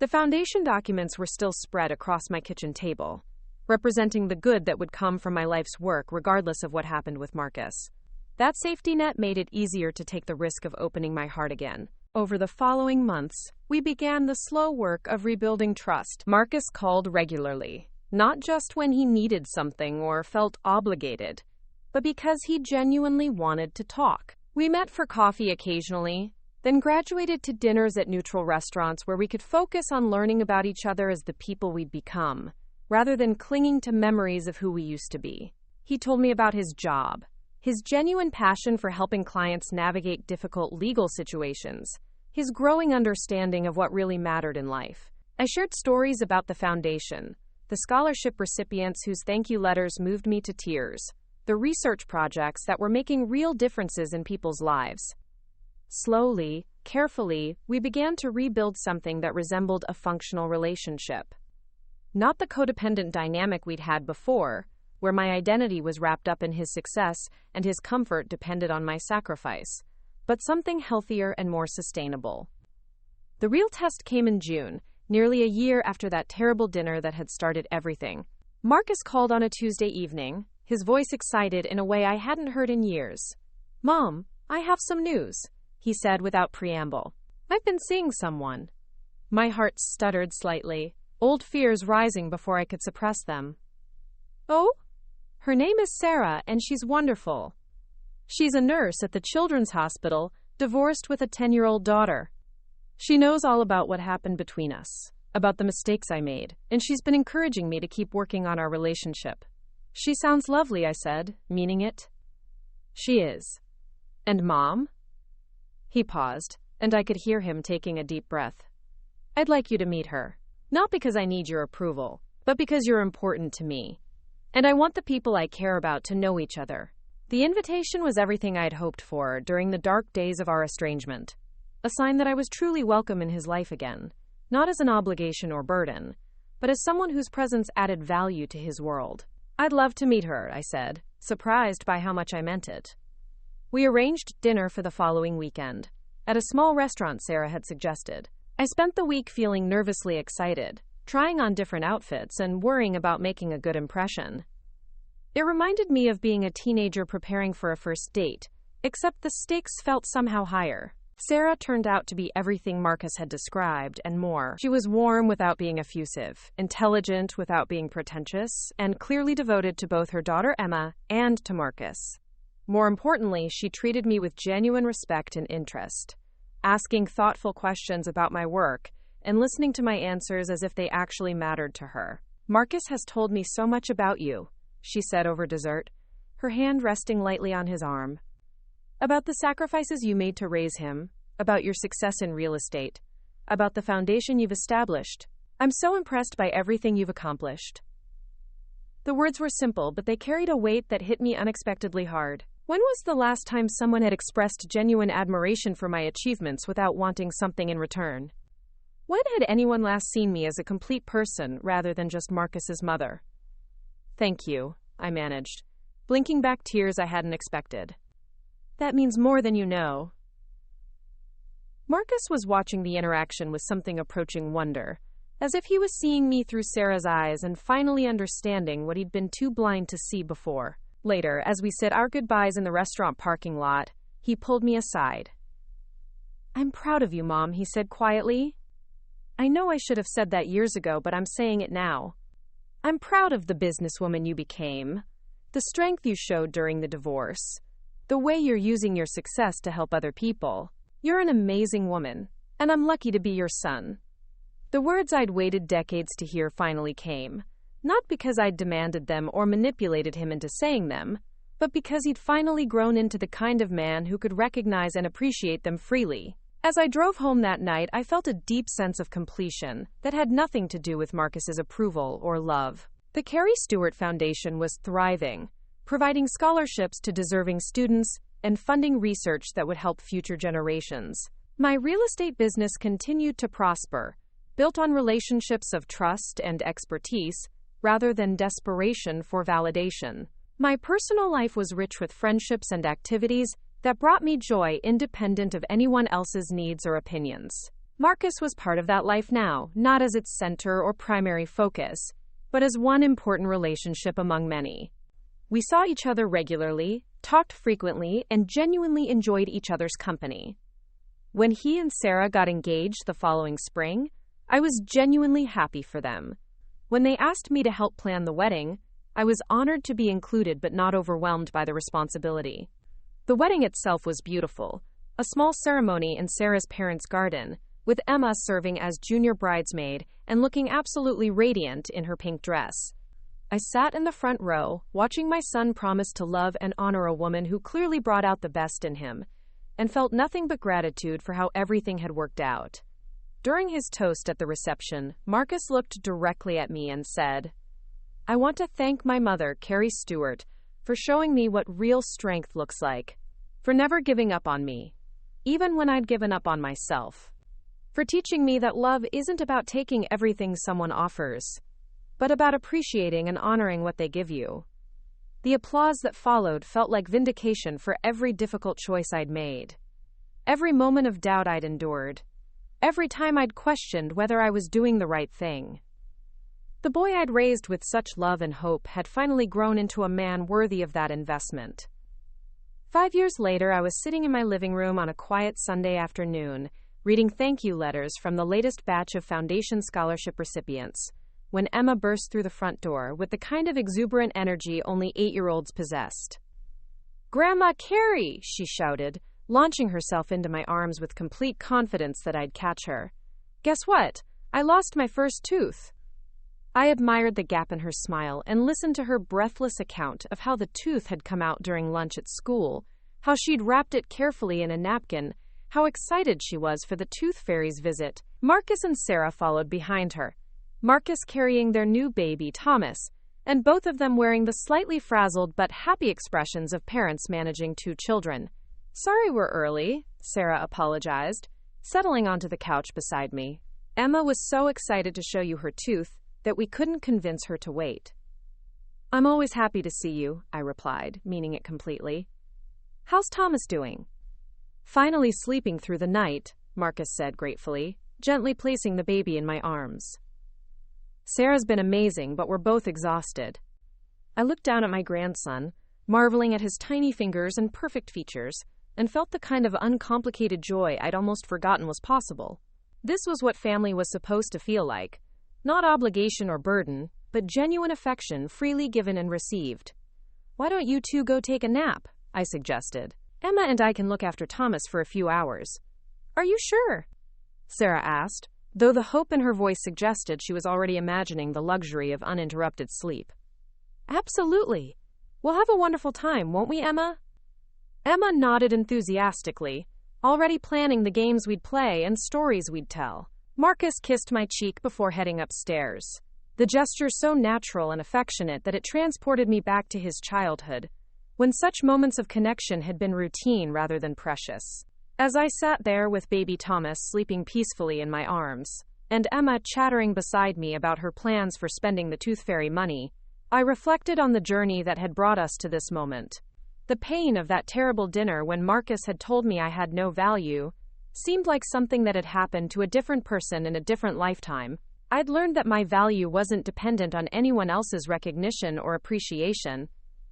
The foundation documents were still spread across my kitchen table, representing the good that would come from my life's work regardless of what happened with Marcus. That safety net made it easier to take the risk of opening my heart again. Over the following months, we began the slow work of rebuilding trust. Marcus called regularly, not just when he needed something or felt obligated, but because he genuinely wanted to talk. We met for coffee occasionally, then graduated to dinners at neutral restaurants where we could focus on learning about each other as the people we'd become, rather than clinging to memories of who we used to be. He told me about his job, his genuine passion for helping clients navigate difficult legal situations, his growing understanding of what really mattered in life. I shared stories about the foundation, the scholarship recipients whose thank you letters moved me to tears, the research projects that were making real differences in people's lives. Slowly, carefully, we began to rebuild something that resembled a functional relationship. Not the codependent dynamic we'd had before, where my identity was wrapped up in his success and his comfort depended on my sacrifice, but something healthier and more sustainable. The real test came in June, nearly a year after that terrible dinner that had started everything. Marcus called on a Tuesday evening, his voice excited in a way I hadn't heard in years. "Mom, I have some news," he said without preamble. "I've been seeing someone." My heart stuttered slightly, old fears rising before I could suppress them. "Oh? Her name is Sarah, and she's wonderful. She's a nurse at the Children's Hospital, divorced with a 10-year-old daughter. She knows all about what happened between us, about the mistakes I made, and she's been encouraging me to keep working on our relationship." "She sounds lovely," I said, meaning it. "She is. And Mom?" He paused, and I could hear him taking a deep breath. "I'd like you to meet her. Not because I need your approval, but because you're important to me. And I want the people I care about to know each other." The invitation was everything I'd hoped for during the dark days of our estrangement. A sign that I was truly welcome in his life again, not as an obligation or burden, but as someone whose presence added value to his world. "I'd love to meet her," I said, surprised by how much I meant it. We arranged dinner for the following weekend, at a small restaurant Sarah had suggested. I spent the week feeling nervously excited, trying on different outfits and worrying about making a good impression. It reminded me of being a teenager preparing for a first date, except the stakes felt somehow higher. Sarah turned out to be everything Marcus had described and more. She was warm without being effusive, intelligent without being pretentious, and clearly devoted to both her daughter Emma and to Marcus. More importantly, she treated me with genuine respect and interest, asking thoughtful questions about my work and listening to my answers as if they actually mattered to her. "Marcus has told me so much about you," she said over dessert, her hand resting lightly on his arm. "About the sacrifices you made to raise him, about your success in real estate, about the foundation you've established. I'm so impressed by everything you've accomplished." The words were simple, but they carried a weight that hit me unexpectedly hard. When was the last time someone had expressed genuine admiration for my achievements without wanting something in return? When had anyone last seen me as a complete person rather than just Marcus's mother? "Thank you," I managed, blinking back tears I hadn't expected. "That means more than you know." Marcus was watching the interaction with something approaching wonder, as if he was seeing me through Sarah's eyes and finally understanding what he'd been too blind to see before. Later, as we said our goodbyes in the restaurant parking lot, he pulled me aside. "I'm proud of you, Mom," he said quietly. "I know I should have said that years ago, but I'm saying it now. I'm proud of the businesswoman you became, the strength you showed during the divorce, the way you're using your success to help other people. You're an amazing woman, and I'm lucky to be your son." The words I'd waited decades to hear finally came, not because I'd demanded them or manipulated him into saying them, but because he'd finally grown into the kind of man who could recognize and appreciate them freely. As I drove home that night, I felt a deep sense of completion that had nothing to do with Marcus's approval or love. The Carrie Stewart Foundation was thriving, providing scholarships to deserving students and funding research that would help future generations. My real estate business continued to prosper, built on relationships of trust and expertise, rather than desperation for validation. My personal life was rich with friendships and activities that brought me joy independent of anyone else's needs or opinions. Marcus was part of that life now, not as its center or primary focus, but as one important relationship among many. We saw each other regularly, talked frequently, and genuinely enjoyed each other's company. When he and Sarah got engaged the following spring, I was genuinely happy for them. When they asked me to help plan the wedding, I was honored to be included but not overwhelmed by the responsibility. The wedding itself was beautiful, a small ceremony in Sarah's parents' garden, with Emma serving as junior bridesmaid and looking absolutely radiant in her pink dress. I sat in the front row, watching my son promise to love and honor a woman who clearly brought out the best in him, and felt nothing but gratitude for how everything had worked out. During his toast at the reception, Marcus looked directly at me and said, "I want to thank my mother, Carrie Stewart, for showing me what real strength looks like, for never giving up on me, even when I'd given up on myself, for teaching me that love isn't about taking everything someone offers, but about appreciating and honoring what they give you." The applause that followed felt like vindication for every difficult choice I'd made, every moment of doubt I'd endured, every time I'd questioned whether I was doing the right thing. The boy I'd raised with such love and hope had finally grown into a man worthy of that investment. 5 years later, I was sitting in my living room on a quiet Sunday afternoon, reading thank you letters from the latest batch of Foundation Scholarship recipients, when Emma burst through the front door with the kind of exuberant energy only 8-year-olds possessed. "Grandma Carrie!" she shouted, launching herself into my arms with complete confidence that I'd catch her. "Guess what? I lost my first tooth." I admired the gap in her smile and listened to her breathless account of how the tooth had come out during lunch at school, how she'd wrapped it carefully in a napkin, how excited she was for the tooth fairy's visit. Marcus and Sarah followed behind her, Marcus carrying their new baby, Thomas, and both of them wearing the slightly frazzled but happy expressions of parents managing 2 children. "Sorry we're early," Sarah apologized, settling onto the couch beside me. "Emma was so excited to show you her tooth that we couldn't convince her to wait." I'm always happy to see you, I replied, meaning it completely. How's Thomas doing? Finally sleeping through the night, Marcus said gratefully, gently placing the baby in my arms. Sarah's been amazing, but we're both exhausted. I looked down at my grandson, marveling at his tiny fingers and perfect features, and felt the kind of uncomplicated joy I'd almost forgotten was possible. This was what family was supposed to feel like. Not obligation or burden, but genuine affection freely given and received. Why don't you two go take a nap? I suggested. Emma and I can look after Thomas for a few hours. Are you sure? Sarah asked, though the hope in her voice suggested she was already imagining the luxury of uninterrupted sleep. Absolutely. We'll have a wonderful time, won't we, Emma? Emma nodded enthusiastically, already planning the games we'd play and stories we'd tell. Marcus kissed my cheek before heading upstairs. The gesture so natural and affectionate that it transported me back to his childhood, when such moments of connection had been routine rather than precious. As I sat there with baby Thomas sleeping peacefully in my arms, and Emma chattering beside me about her plans for spending the Tooth Fairy money, I reflected on the journey that had brought us to this moment. The pain of that terrible dinner when Marcus had told me I had no value seemed like something that had happened to a different person in a different lifetime. I'd learned that my value wasn't dependent on anyone else's recognition or appreciation,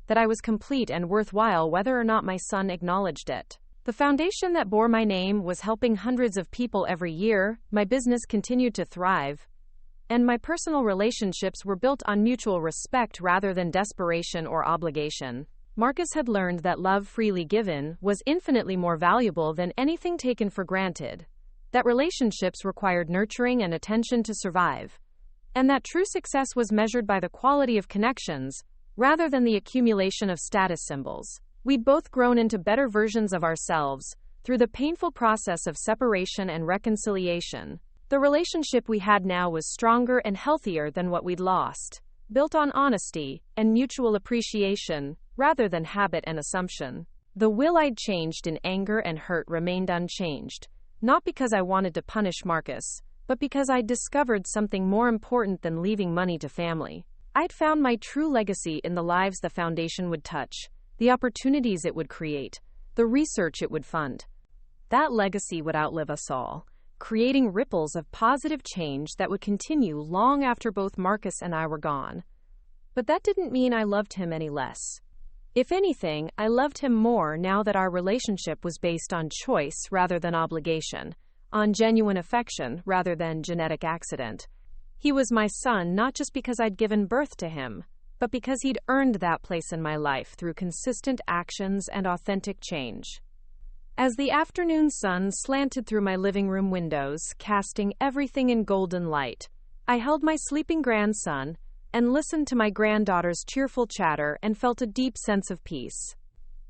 that I was complete and worthwhile whether or not my son acknowledged it. The foundation that bore my name was helping hundreds of people every year, my business continued to thrive, and my personal relationships were built on mutual respect rather than desperation or obligation. Marcus had learned that love freely given was infinitely more valuable than anything taken for granted, that relationships required nurturing and attention to survive, and that true success was measured by the quality of connections rather than the accumulation of status symbols. We'd both grown into better versions of ourselves through the painful process of separation and reconciliation. The relationship we had now was stronger and healthier than what we'd lost, built on honesty and mutual appreciation rather than habit and assumption. The will I'd changed in anger and hurt remained unchanged, not because I wanted to punish Marcus, but because I'd discovered something more important than leaving money to family. I'd found my true legacy in the lives the foundation would touch, the opportunities it would create, the research it would fund. That legacy would outlive us all, creating ripples of positive change that would continue long after both Marcus and I were gone. But that didn't mean I loved him any less. If anything, I loved him more now that our relationship was based on choice rather than obligation, on genuine affection rather than genetic accident. He was my son not just because I'd given birth to him, but because he'd earned that place in my life through consistent actions and authentic change. As the afternoon sun slanted through my living room windows, casting everything in golden light, I held my sleeping grandson and listened to my granddaughter's cheerful chatter and felt a deep sense of peace.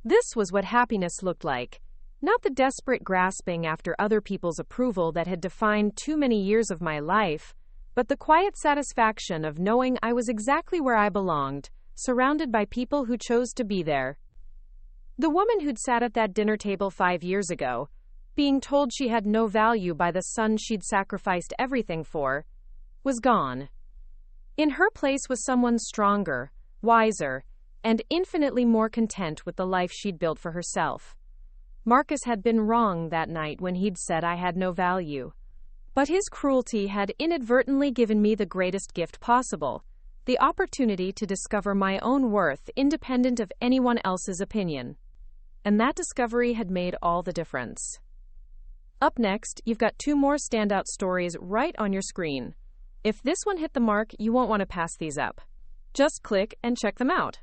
This was what happiness looked like, not the desperate grasping after other people's approval that had defined too many years of my life, but the quiet satisfaction of knowing I was exactly where I belonged, surrounded by people who chose to be there. The woman who'd sat at that dinner table 5 years ago, being told she had no value by the son she'd sacrificed everything for, was gone. In her place was someone stronger, wiser, and infinitely more content with the life she'd built for herself. Marcus had been wrong that night when he'd said I had no value. But his cruelty had inadvertently given me the greatest gift possible, the opportunity to discover my own worth independent of anyone else's opinion. And that discovery had made all the difference. Up next, you've got 2 more standout stories right on your screen. If this one hit the mark, you won't want to pass these up. Just click and check them out.